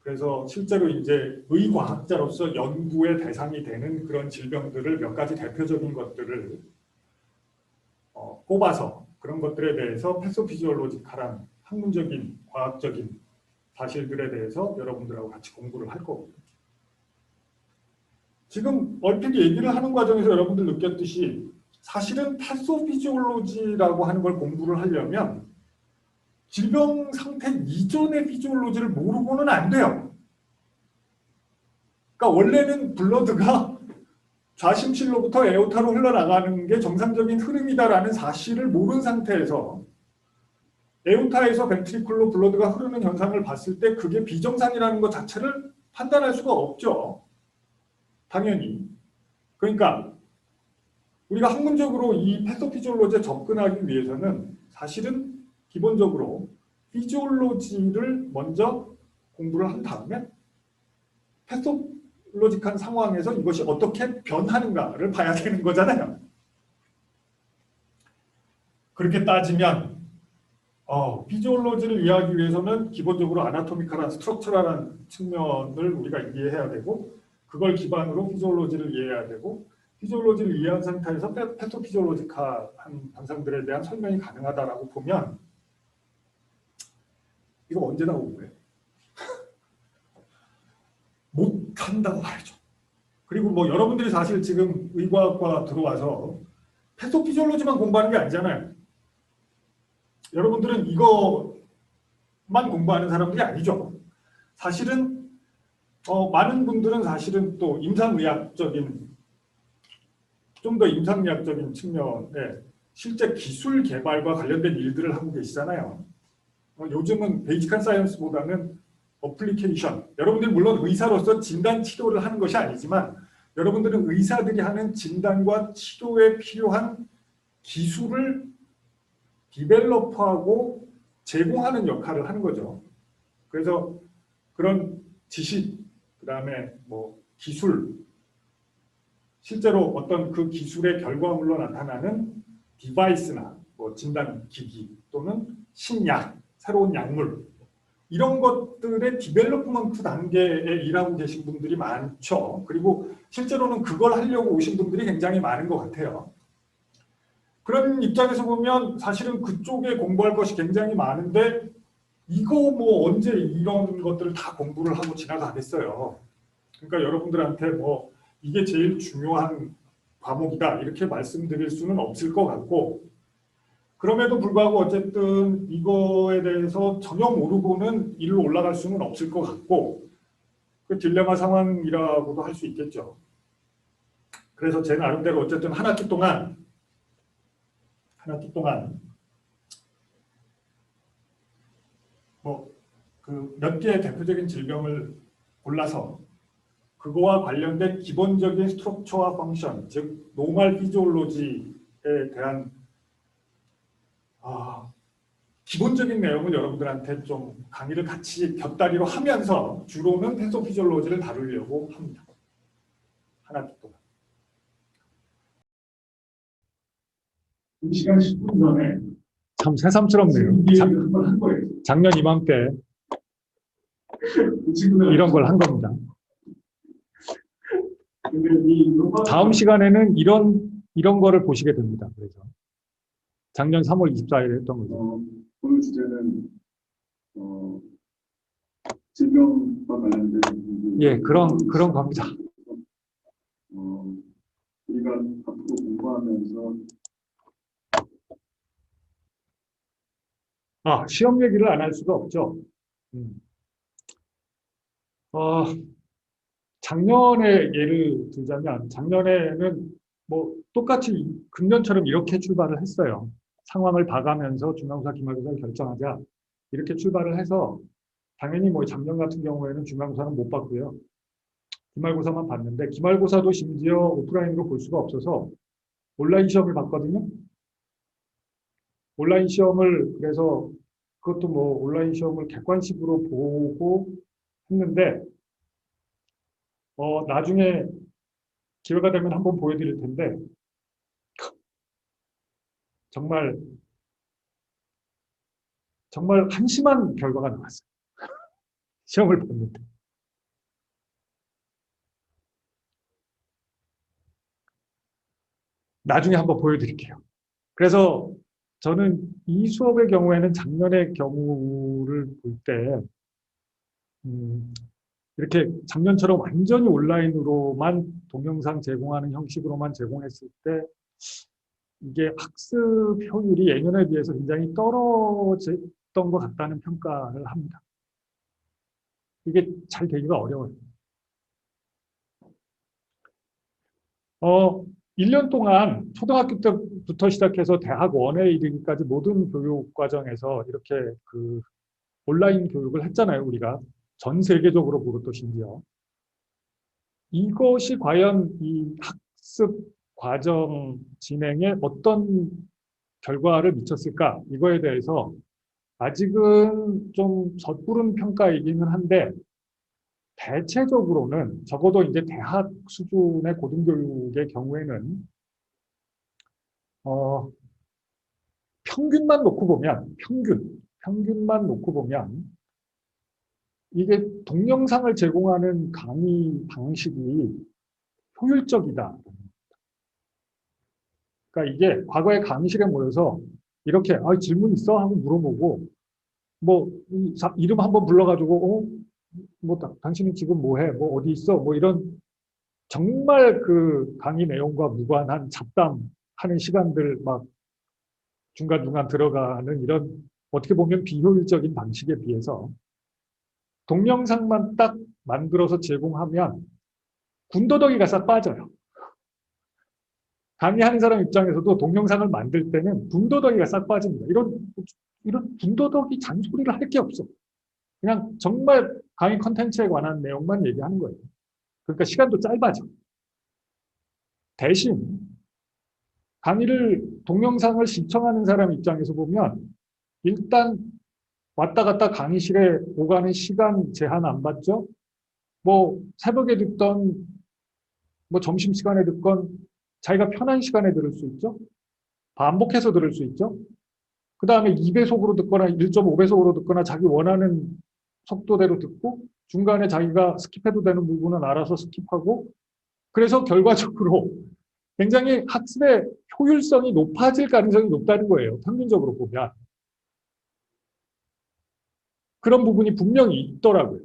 그래서 실제로 이제 의과학자로서 연구의 대상이 되는 그런 질병들을 몇 가지 대표적인 것들을 꼽아서 그런 것들에 대해서 패소피지올로지컬한 학문적인 과학적인 사실들에 대해서 여러분들하고 같이 공부를 할 거거든요. 지금 얼핏 얘기를 하는 과정에서 여러분들 느꼈듯이 사실은 패소피지올로지라고 하는 걸 공부를 하려면 질병 상태 이전의 피지올로지를 모르고는 안 돼요. 그러니까 원래는 블러드가 좌심실로부터 에오타로 흘러나가는 게 정상적인 흐름이다라는 사실을 모른 상태에서 에오타에서 벤트리클로 블러드가 흐르는 현상을 봤을 때 그게 비정상이라는 것 자체를 판단할 수가 없죠. 당연히. 그러니까 우리가 학문적으로 이 패소피지올로지에 접근하기 위해서는 사실은 기본적으로 피지올로지를 먼저 공부를 한 다음에 패소로직한 상황에서 이것이 어떻게 변하는가를 봐야 되는 거잖아요. 그렇게 따지면 피지올로지를 이해하기 위해서는 기본적으로 아나토미컬한 스트럭처럴한 측면을 우리가 이해해야 되고 그걸 기반으로 피지올로지를 이해해야 되고 피지올로지를 이해한 상태에서 패소피지올로지컬한 현상들에 대한 설명이 가능하다라고 보면 이거 언제 나온 거예요? 못한다고 말이죠. 그리고 뭐 여러분들이 사실 지금 의과학과 들어와서 패소피지올로지만 공부하는 게 아니잖아요. 여러분들은 이거만 공부하는 사람들이 아니죠. 사실은 많은 분들은 사실은 또 임상의학적인 좀 더 임상의학적인 측면에 실제 기술 개발과 관련된 일들을 하고 계시잖아요. 요즘은 베이직한 사이언스보다는 어플리케이션. 여러분들 물론 의사로서 진단 치료를 하는 것이 아니지만 여러분들은 의사들이 하는 진단과 치료에 필요한 기술을 디벨로퍼하고 제공하는 역할을 하는 거죠. 그래서 그런 지식, 그다음에 뭐 기술, 실제로 어떤 그 기술의 결과물로 나타나는 디바이스나 뭐 진단기기 또는 신약, 새로운 약물 이런 것들의 디벨로프먼트 단계에 일하고 계신 분들이 많죠. 그리고 실제로는 그걸 하려고 오신 분들이 굉장히 많은 것 같아요. 그런 입장에서 보면 사실은 그쪽에 공부할 것이 굉장히 많은데 이거 뭐 언제 이런 것들을 다 공부를 하고 지나가겠어요. 그러니까 여러분들한테 뭐 이게 제일 중요한 과목이다 이렇게 말씀드릴 수는 없을 것 같고 그럼에도 불구하고 어쨌든 이거에 대해서 전혀 모르고는 일로 올라갈 수는 없을 것 같고 그 딜레마 상황이라고도 할 수 있겠죠. 그래서 제 나름대로 어쨌든 한 학기 동안 뭐 그 몇 개의 대표적인 질병을 골라서 그거와 관련된 기본적인 스트럭처와 펑션, 즉 노멀 피지올로지에 대한 기본적인 내용을 여러분들한테 좀 강의를 같이 곁다리로 하면서 주로는 패소피지올로지를 다루려고 합니다. 한 학기 동안. 이 시간 10분 전에 참 새삼스럽네요. 작년 이맘때 이런 걸 한 겁니다. 다음 시간에는 이런 거를 보시게 됩니다. 그래서 작년 3월 24일에 했던 거죠. 오늘 주제는 질병과 관련된 예, 그런 겁니다. 우리가 앞으로 공부하면서 시험 얘기를 안 할 수가 없죠. 작년에 예를 들자면 작년에는 뭐 똑같이 금년처럼 이렇게 출발을 했어요. 상황을 봐가면서 중간고사, 기말고사를 결정하자 이렇게 출발을 해서 당연히 뭐 작년 같은 경우에는 중간고사는 못 봤고요. 기말고사만 봤는데 기말고사도 심지어 오프라인으로 볼 수가 없어서 온라인 시험을 봤거든요. 온라인 시험을 그래서 그것도 뭐 온라인 시험을 객관식으로 보고 했는데 나중에 기회가 되면 한번 보여드릴 텐데 정말 한심한 결과가 나왔어요. 시험을 봤는데 나중에 한번 보여드릴게요. 그래서 저는 이 수업의 경우에는 작년의 경우를 볼 때, 이렇게 작년처럼 완전히 온라인으로만 동영상 제공하는 형식으로만 제공했을 때, 이게 학습 효율이 예년에 비해서 굉장히 떨어졌던 것 같다는 평가를 합니다. 이게 잘 되기가 어려워요. 1년 동안 초등학교 때부터 시작해서 대학원에 이르기까지 모든 교육 과정에서 이렇게 그 온라인 교육을 했잖아요, 우리가. 전 세계적으로 그것도 심지어. 이것이 과연 이 학습 과정 진행에 어떤 결과를 미쳤을까? 이거에 대해서 아직은 좀 섣부른 평가이기는 한데, 대체적으로는 적어도 이제 대학 수준의 고등교육의 경우에는 평균만 놓고 보면 평균만 놓고 보면 이게 동영상을 제공하는 강의 방식이 효율적이다. 그러니까 이게 과거에 강의실에 모여서 이렇게 질문 있어? 하고 물어보고 뭐 이름 한번 불러가지고 뭐 당신이 지금 뭐해? 뭐 어디 있어? 뭐 이런 정말 그 강의 내용과 무관한 잡담하는 시간들 막 중간중간 들어가는 이런 어떻게 보면 비효율적인 방식에 비해서 동영상만 딱 만들어서 제공하면 군더더기가 싹 빠져요. 강의하는 사람 입장에서도 동영상을 만들 때는 군더더기가 싹 빠집니다. 이런 군더더기 잔소리를 할 게 없어. 그냥 정말 강의 컨텐츠에 관한 내용만 얘기하는 거예요. 그러니까 시간도 짧아져. 대신 강의를 동영상을 시청하는 사람 입장에서 보면 일단 왔다 갔다 강의실에 오가는 시간 제한 안 받죠? 뭐 새벽에 듣던 뭐 점심시간에 듣건 자기가 편한 시간에 들을 수 있죠? 반복해서 들을 수 있죠? 그 다음에 2배속으로 듣거나 1.5배속으로 듣거나 자기 원하는 속도대로 듣고 중간에 자기가 스킵해도 되는 부분은 알아서 스킵하고 그래서 결과적으로 굉장히 학습의 효율성이 높아질 가능성이 높다는 거예요. 평균적으로 보면. 그런 부분이 분명히 있더라고요.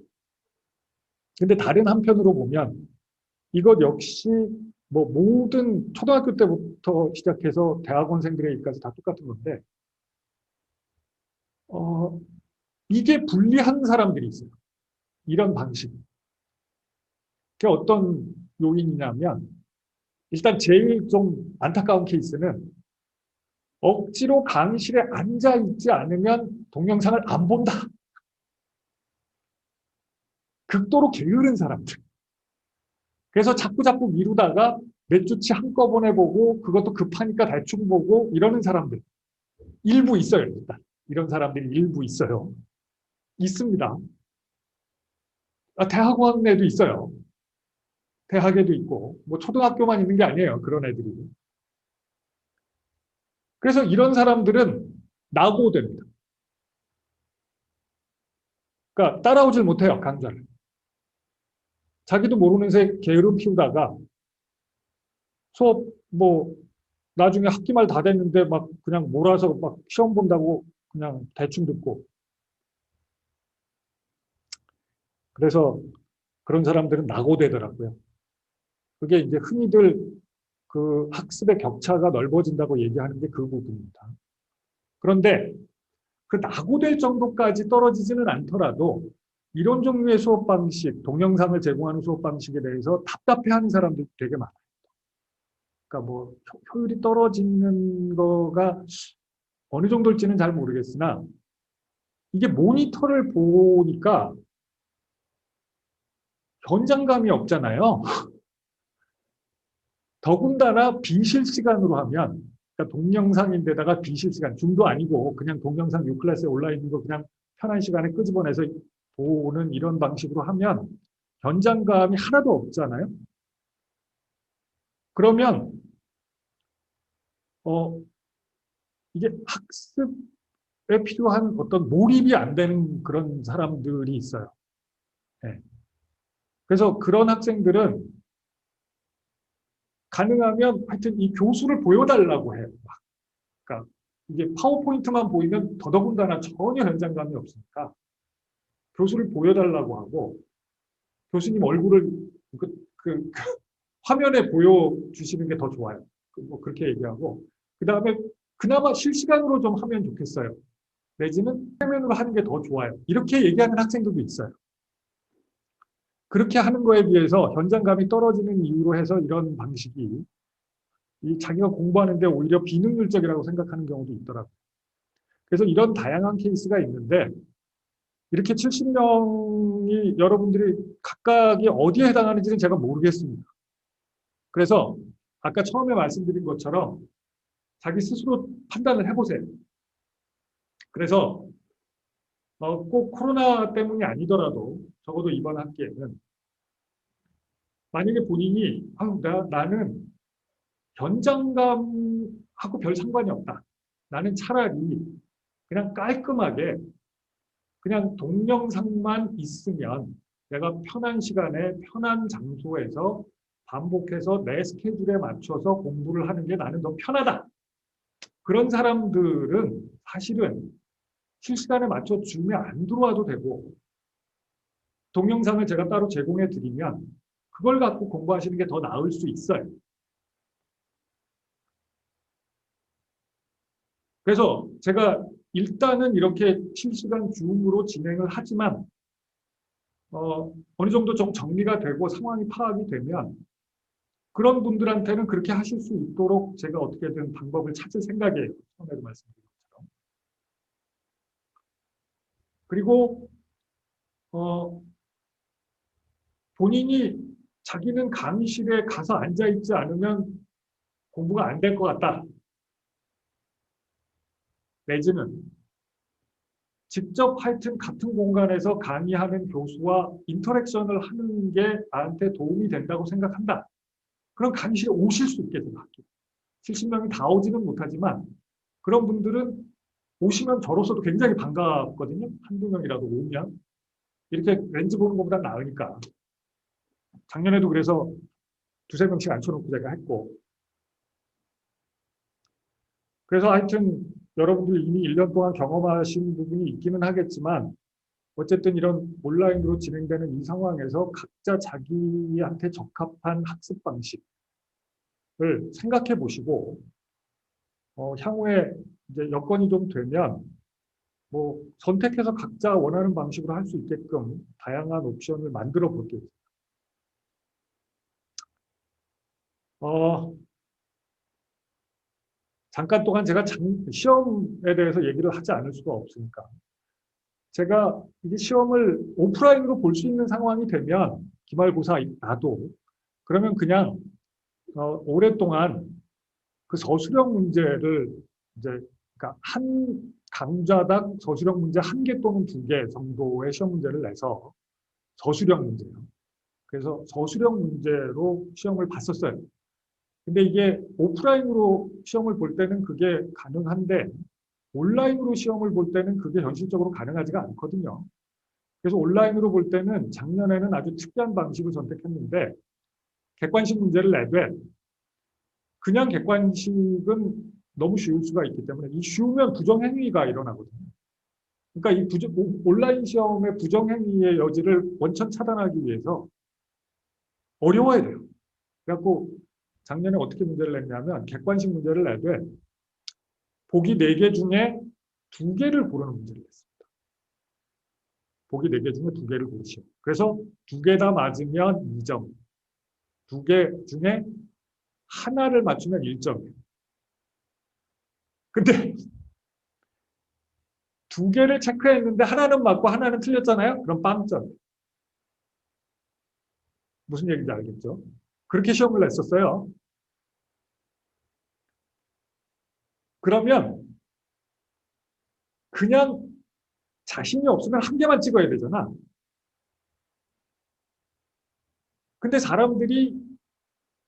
근데 다른 한편으로 보면 이것 역시 뭐 모든 초등학교 때부터 시작해서 대학원생들에게까지 다 똑같은 건데 이게 불리한 사람들이 있어요. 이런 방식. 그게 어떤 요인이냐면 일단 제일 좀 안타까운 케이스는 억지로 강의실에 앉아 있지 않으면 동영상을 안 본다. 극도로 게으른 사람들. 그래서 자꾸 미루다가 몇 주치 한꺼번에 보고 그것도 급하니까 대충 보고 이러는 사람들. 일부 있어요, 일단. 이런 사람들이 일부 있어요. 있습니다. 대학원에도 있어요. 대학에도 있고 뭐 초등학교만 있는 게 아니에요. 그런 애들이. 그래서 이런 사람들은 낙오됩니다. 그러니까 따라오질 못해요. 강좌를. 자기도 모르는 새 게으름 피우다가 수업 뭐 나중에 학기말 다 됐는데 막 그냥 몰아서 막 시험 본다고 그냥 대충 듣고 그래서 그런 사람들은 낙오되더라고요. 그게 이제 흔히들 그 학습의 격차가 넓어진다고 얘기하는 게 그 부분입니다. 그런데 그 낙오될 정도까지 떨어지지는 않더라도 이런 종류의 수업 방식, 동영상을 제공하는 수업 방식에 대해서 답답해하는 사람들이 되게 많아요. 그러니까 뭐 효율이 떨어지는 거가 어느 정도일지는 잘 모르겠으나 이게 모니터를 보니까 현장감이 없잖아요. 더군다나 비실시간으로 하면 그러니까 동영상인데다가 비실시간, 줌도 아니고 그냥 동영상 U클래스에 올라있는 거 그냥 편한 시간에 끄집어내서 보는 이런 방식으로 하면 현장감이 하나도 없잖아요. 그러면 이게 학습에 필요한 어떤 몰입이 안 되는 그런 사람들이 있어요. 네. 그래서 그런 학생들은 가능하면 하여튼 이 교수를 보여달라고 해요. 그러니까 이게 파워포인트만 보이면 더더군다나 전혀 현장감이 없으니까 교수를 보여달라고 하고 교수님 얼굴을 그 화면에 보여주시는 게 더 좋아요. 뭐 그렇게 얘기하고 그 다음에 그나마 실시간으로 좀 하면 좋겠어요. 내지는 화면으로 하는 게 더 좋아요. 이렇게 얘기하는 학생들도 있어요. 그렇게 하는 거에 비해서 현장감이 떨어지는 이유로 해서 이런 방식이 이 자기가 공부하는데 오히려 비능률적이라고 생각하는 경우도 있더라고요. 그래서 이런 다양한 케이스가 있는데 이렇게 70명이 여러분들이 각각이 어디에 해당하는지는 제가 모르겠습니다. 그래서 아까 처음에 말씀드린 것처럼 자기 스스로 판단을 해보세요. 그래서 꼭 코로나 때문이 아니더라도 적어도 이번 학기에는 만약에 본인이 나는 현장감하고 별 상관이 없다. 나는 차라리 그냥 깔끔하게 그냥 동영상만 있으면 내가 편한 시간에 편한 장소에서 반복해서 내 스케줄에 맞춰서 공부를 하는 게 나는 더 편하다. 그런 사람들은 사실은 실시간에 맞춰 줌에 안 들어와도 되고 동영상을 제가 따로 제공해 드리면 그걸 갖고 공부하시는 게 더 나을 수 있어요. 그래서 제가 일단은 이렇게 실시간 줌으로 진행을 하지만 어느 정도 좀 정리가 되고 상황이 파악이 되면 그런 분들한테는 그렇게 하실 수 있도록 제가 어떻게든 방법을 찾을 생각이에요. 처음에도 말씀드린 것처럼. 그리고 본인이 자기는 강의실에 가서 앉아있지 않으면 공부가 안 될 것 같다. 내지는 직접 하여튼 같은 공간에서 강의하는 교수와 인터랙션을 하는 게 나한테 도움이 된다고 생각한다. 그럼 강의실에 오실 수 있게 생각해요. 70명이 다 오지는 못하지만 그런 분들은 오시면 저로서도 굉장히 반갑거든요. 한두 명이라도 오면. 이렇게 렌즈 보는 것보다 나으니까. 작년에도 그래서 두세 명씩 앉혀놓고 제가 했고. 그래서 하여튼 여러분들 이미 1년 동안 경험하신 부분이 있기는 하겠지만 어쨌든 이런 온라인으로 진행되는 이 상황에서 각자 자기한테 적합한 학습 방식을 생각해 보시고 향후에 이제 여건이 좀 되면 뭐 선택해서 각자 원하는 방식으로 할 수 있게끔 다양한 옵션을 만들어 볼게요. 잠깐 동안 제가 시험에 대해서 얘기를 하지 않을 수가 없으니까 제가 이게 시험을 오프라인으로 볼 수 있는 상황이 되면 기말고사 나도 그러면 그냥 오랫동안 그 서술형 문제를 이제 그러니까 한 강좌당 서술형 문제 1개 또는 2개 정도의 시험 문제를 내서 서술형 문제예요. 그래서 서술형 문제로 시험을 봤었어요. 근데 이게 오프라인으로 시험을 볼 때는 그게 가능한데 온라인으로 시험을 볼 때는 그게 현실적으로 가능하지가 않거든요. 그래서 온라인으로 볼 때는 작년에는 아주 특이한 방식을 선택했는데 객관식 문제를 내되 그냥 객관식은 너무 쉬울 수가 있기 때문에 이 쉬우면 부정행위가 일어나거든요. 그러니까 이 온라인 시험의 부정행위의 여지를 원천 차단하기 위해서 어려워야 돼요. 그래갖고 작년에 어떻게 문제를 냈냐면 객관식 문제를 내되 보기 4개 중에 2개를 고르는 문제를 냈습니다. 보기 4개 중에 2개를 고르시오. 그래서 2개 다 맞으면 2점, 2개 중에 하나를 맞추면 1점이에요. 근데 2개를 체크했는데 하나는 맞고 하나는 틀렸잖아요? 그럼 빵점. 무슨 얘기인지 알겠죠? 그렇게 시험을 냈었어요. 그러면 그냥 자신이 없으면 1개만 찍어야 되잖아. 근데 사람들이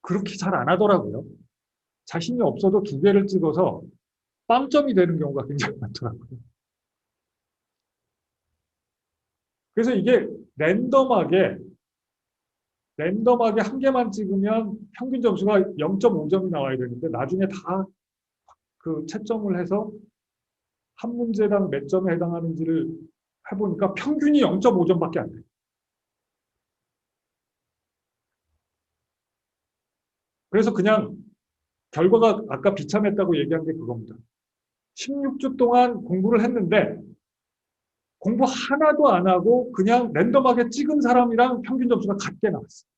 그렇게 잘 안 하더라고요. 자신이 없어도 2개를 찍어서 빵점이 되는 경우가 굉장히 많더라고요. 그래서 이게 랜덤하게 랜덤하게 한 개만 찍으면 평균 점수가 0.5점이 나와야 되는데 나중에 다 그 채점을 해서 한 문제당 몇 점에 해당하는지를 해보니까 평균이 0.5점밖에 안 돼요. 그래서 그냥 결과가 아까 비참했다고 얘기한 게 그겁니다. 16주 동안 공부를 했는데 공부 하나도 안 하고 그냥 랜덤하게 찍은 사람이랑 평균 점수가 같게 나왔어요.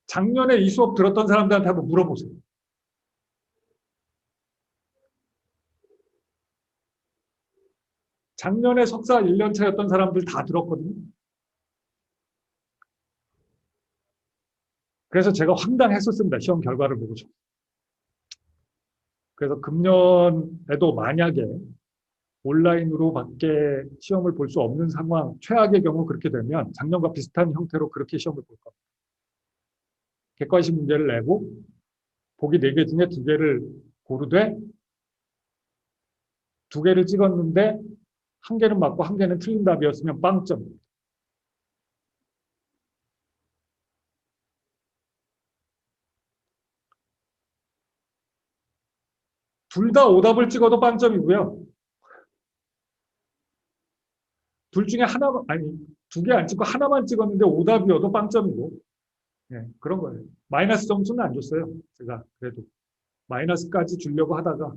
작년에 이 수업 들었던 사람들한테 한번 물어보세요. 작년에 석사 1년 차였던 사람들 다 들었거든요. 그래서 제가 황당했었습니다. 시험 결과를 보고서. 그래서 금년에도 만약에 온라인으로 밖에 시험을 볼 수 없는 상황, 최악의 경우 그렇게 되면 작년과 비슷한 형태로 그렇게 시험을 볼 겁니다. 객관식 문제를 내고 보기 4개 중에 2개를 고르되 2개를 찍었는데 1개는 맞고 1개는 틀린 답이었으면 빵점. 둘 다 오답을 찍어도 빵점이고요. 둘 중에 하나만, 아니, 2개 안 찍고 하나만 찍었는데 오답이어도 빵점이고, 예, 그런 거예요. 마이너스 점수는 안 줬어요. 제가 그래도 마이너스까지 주려고 하다가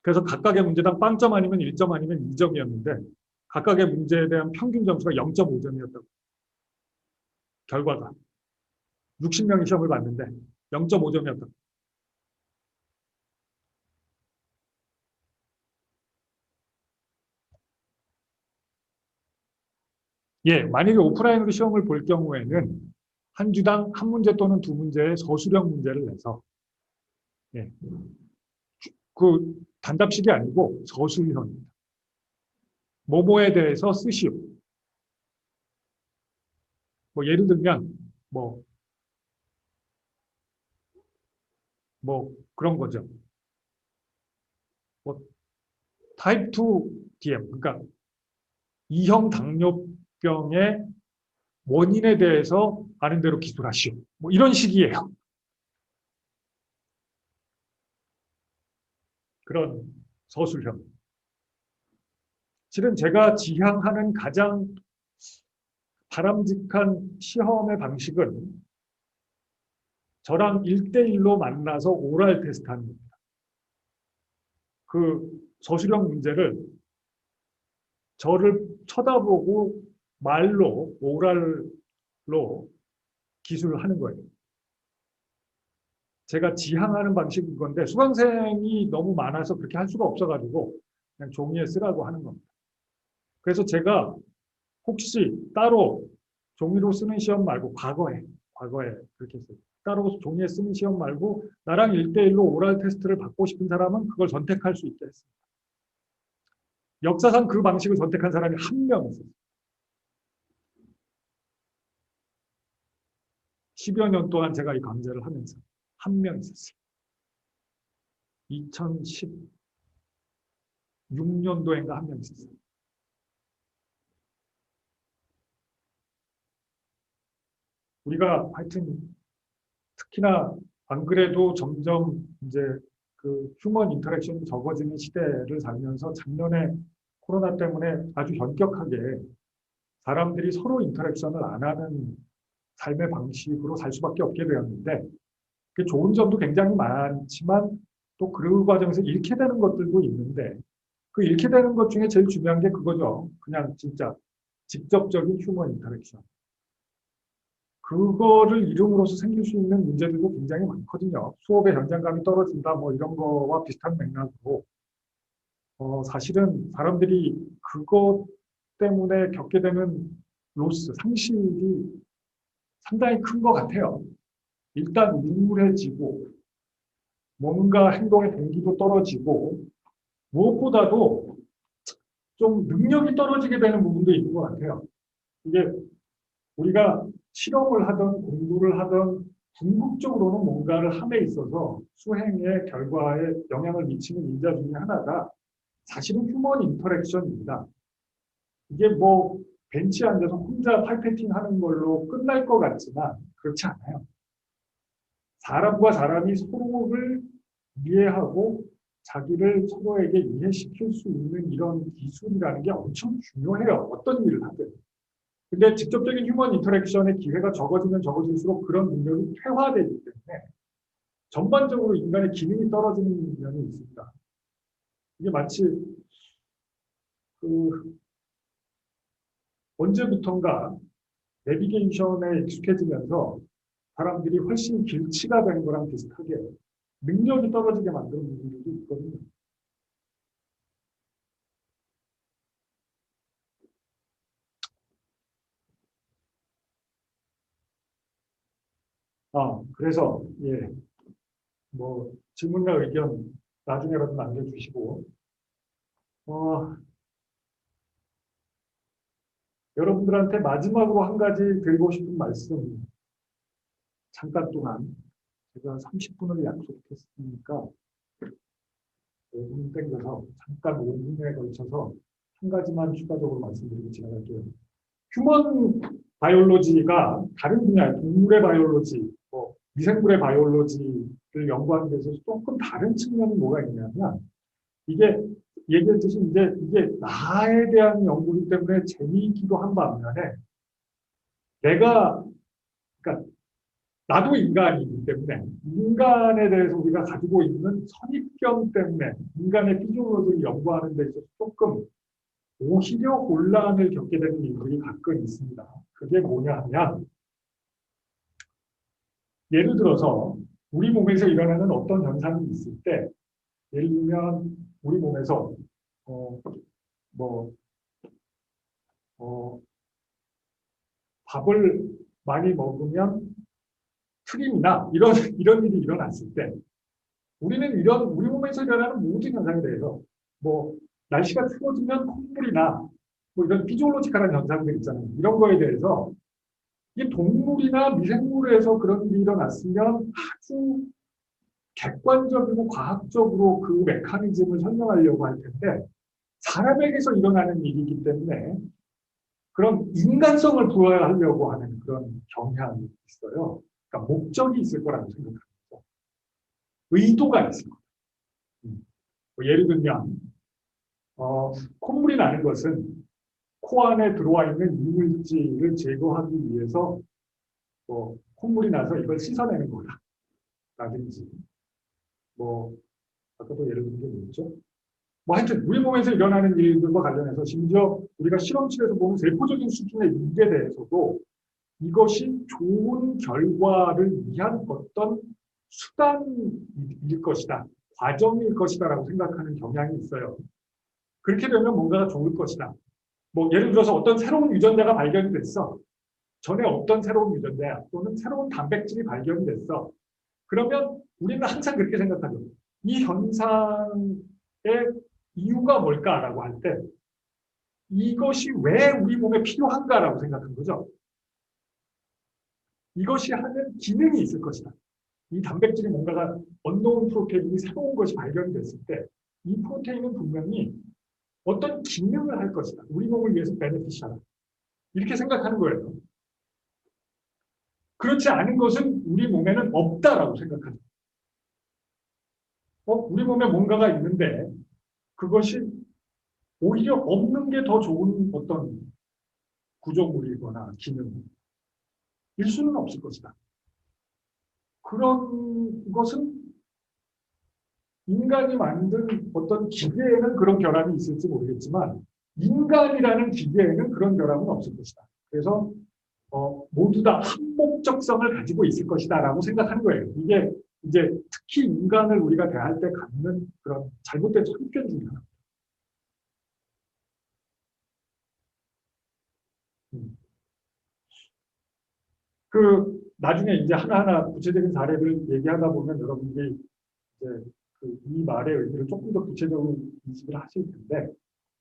그래서 각각의 문제당 빵점 아니면 1점 아니면 2점이었는데 각각의 문제에 대한 평균 점수가 0.5점이었다고. 결과가 60명이 시험을 봤는데 0.5점이었다고. 예, 만약에 오프라인으로 시험을 볼 경우에는 한 주당 한 문제 또는 2문제의 서술형 문제를 내서, 예, 그 단답식이 아니고 서술형입니다. 뭐뭐에 대해서 쓰시오. 뭐 예를 들면 뭐 그런 거죠. 뭐 타입 2 DM, 그러니까 2형 당뇨병의 원인에 대해서 아는 대로 기술하시오. 뭐 이런 식이에요. 그런 서술형. 실은 제가 지향하는 가장 바람직한 시험의 방식은 저랑 1대1로 만나서 오랄 테스트하는 겁니다. 그 서술형 문제를 저를 쳐다보고 말로, 오랄로 기술하는 거예요. 제가 지향하는 방식인 건데 수강생이 너무 많아서 그렇게 할 수가 없어가지고 그냥 종이에 쓰라고 하는 겁니다. 그래서 제가 혹시 따로 종이로 쓰는 시험 말고 과거에 그렇게 했어요. 따로 종이에 쓰는 시험 말고 나랑 1대1로 오랄 테스트를 받고 싶은 사람은 그걸 선택할 수 있게 했습니다. 역사상 그 방식을 선택한 사람이 한 명 있었어요. 10여 년 동안 제가 이 강좌를 하면서 한 명 있었어요. 2016년도인가 한 명 있었어요. 우리가 하여튼 특히나 안 그래도 점점 이제 그 휴먼 인터랙션이 적어지는 시대를 살면서 작년에 코로나 때문에 아주 현격하게 사람들이 서로 인터랙션을 안 하는 삶의 방식으로 살 수밖에 없게 되었는데 그 좋은 점도 굉장히 많지만 또 그 과정에서 잃게 되는 것들도 있는데 그 잃게 되는 것 중에 제일 중요한 게 그거죠. 그냥 진짜 직접적인 휴먼 인터랙션. 그거를 이름으로써 생길 수 있는 문제들도 굉장히 많거든요. 수업의 현장감이 떨어진다 뭐 이런 거와 비슷한 맥락으로 사실은 사람들이 그것 때문에 겪게 되는 로스, 상실이 상당히 큰 것 같아요. 일단 우울해지고 뭔가 행동의 동기도 떨어지고 무엇보다도 좀 능력이 떨어지게 되는 부분도 있는 것 같아요. 이게 우리가 실험을 하든 공부를 하든 궁극적으로는 뭔가를 함에 있어서 수행의 결과에 영향을 미치는 인자 중에 하나가 사실은 휴먼 인터랙션입니다. 이게 뭐 벤치에 앉아서 혼자 팔페팅 하는 걸로 끝날 것 같지만 그렇지 않아요. 사람과 사람이 서로를 이해하고 자기를 서로에게 이해시킬 수 있는 이런 기술이라는 게 엄청 중요해요. 어떤 일을 하든. 근데 직접적인 휴먼 인터랙션의 기회가 적어지면 적어질수록 그런 능력이 퇴화되기 때문에 전반적으로 인간의 기능이 떨어지는 면이 있습니다. 이게 마치 그 언제부턴가 내비게이션에 익숙해지면서 사람들이 훨씬 길치가 되는 거랑 비슷하게 능력이 떨어지게 만드는 부분들도 있거든요. 그래서 예, 뭐 질문과 의견 나중에라도 남겨주시고 어, 여러분들한테 마지막으로 한 가지 드리고 싶은 말씀 잠깐 동안 제가 30분을 약속했으니까 5분 땡겨서 잠깐 5분에 걸쳐서 한 가지만 추가적으로 말씀드리고 지나갈게요. 휴먼 바이올로지가 다른 분야, 동물의 바이올로지, 뭐 미생물의 바이올로지를 연구하는 데 있어서 조금 다른 측면이 뭐가 있냐면 이게 얘기했듯이 이제 이게 나에 대한 연구이기 때문에 재미있기도 한 반면에 내가 그러니까 나도 인간이기 때문에 인간에 대해서 우리가 가지고 있는 선입견 때문에 인간의 피지올로지를 연구하는 데 있어서 조금 오히려 혼란을 겪게 되는 일들이 가끔 있습니다. 그게 뭐냐 하면 예를 들어서 우리 몸에서 일어나는 어떤 현상이 있을 때 예를 들면 우리 몸에서 어, 뭐 밥을 많이 먹으면 트림이나 이런 일이 일어났을 때 우리는 이런 우리 몸에서 일어나는 모든 현상에 대해서 뭐 날씨가 추워지면 콧물이나 뭐 이런 피지올로지컬한 현상들 있잖아요. 이런 거에 대해서 이 동물이나 미생물에서 그런 일이 일어났으면 아주 객관적이고 과학적으로 그 메커니즘을 설명하려고 할 텐데 사람에게서 일어나는 일이기 때문에 그런 인간성을 부여하려고 하는 그런 경향이 있어요. 그러니까 목적이 있을 거라고 생각합니다. 의도가 있을 거예요. 뭐 예를 들면 콧물이 나는 것은 코 안에 들어와 있는 이물질을 제거하기 위해서 콧물이 나서 이걸 씻어내는 거다라든지 뭐 아까도 예를 든 게 뭐였죠? 뭐 하여튼 우리 몸에서 일어나는 일들과 관련해서 심지어 우리가 실험실에서 보는 세포적인 수준의 일에 대해서도 이것이 좋은 결과를 위한 어떤 수단일 것이다. 과정일 것이다라고 생각하는 경향이 있어요. 그렇게 되면 뭔가가 좋을 것이다. 뭐 예를 들어서 어떤 새로운 유전자가 발견이 됐어. 전에 없던 새로운 유전자 또는 새로운 단백질이 발견이 됐어. 그러면 우리는 항상 그렇게 생각하죠. 이 현상의 이유가 뭘까라고 할 때 이것이 왜 우리 몸에 필요한가라고 생각한 거죠. 이것이 하는 기능이 있을 것이다. 이 단백질이 뭔가가 언노운 프로테인이 새로운 것이 발견이 됐을 때 이 프로테인은 분명히 어떤 기능을 할 것이다. 우리 몸을 위해서 베네피시하다. 이렇게 생각하는 거예요. 그렇지 않은 것은 우리 몸에는 없다라고 생각하죠. 우리 몸에 뭔가가 있는데 그것이 오히려 없는 게 더 좋은 어떤 구조물이거나 기능일 수는 없을 것이다. 그런 것은 인간이 만든 어떤 기계에는 그런 결함이 있을지 모르겠지만 인간이라는 기계에는 그런 결함은 없을 것이다. 그래서 모두 다 한목적성을 가지고 있을 것이다라고 생각하는 거예요. 이게 이제 특히 인간을 우리가 대할 때 갖는 그런 잘못된 선입견 중에 하나. 그 나중에 이제 하나하나 구체적인 사례를 얘기하다 보면 여러분들이 이제 이 말의 의미를 조금 더 구체적으로 인식을 하실 텐데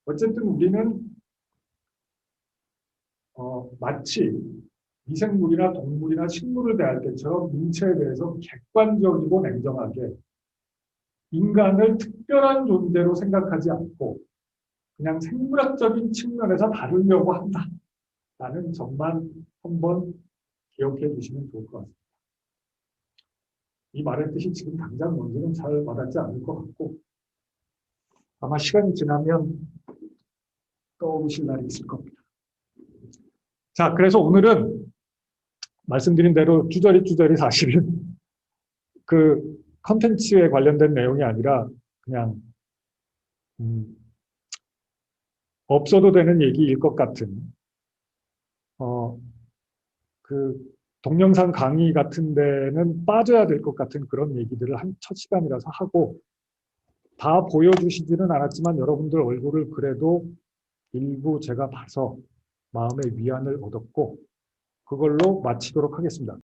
어쨌든 우리는 마치 미생물이나 동물이나 식물을 대할 때처럼 인체에 대해서 객관적이고 냉정하게 인간을 특별한 존재로 생각하지 않고 그냥 생물학적인 측면에서 다루려고 한다라는 점만 한번 기억해 주시면 좋을 것 같습니다. 이 말의 뜻이 지금 당장 먼저는 잘 와닿지 않을 것 같고 아마 시간이 지나면 떠오르실 날이 있을 겁니다. 자, 그래서 오늘은 말씀드린 대로 쭈저리 사실은 그 컨텐츠에 관련된 내용이 아니라 그냥 없어도 되는 얘기일 것 같은 그 동영상 강의 같은 데는 빠져야 될 것 같은 그런 얘기들을 한 첫 시간이라서 하고 다 보여주시지는 않았지만 여러분들 얼굴을 그래도 일부 제가 봐서 마음의 위안을 얻었고 그걸로 마치도록 하겠습니다.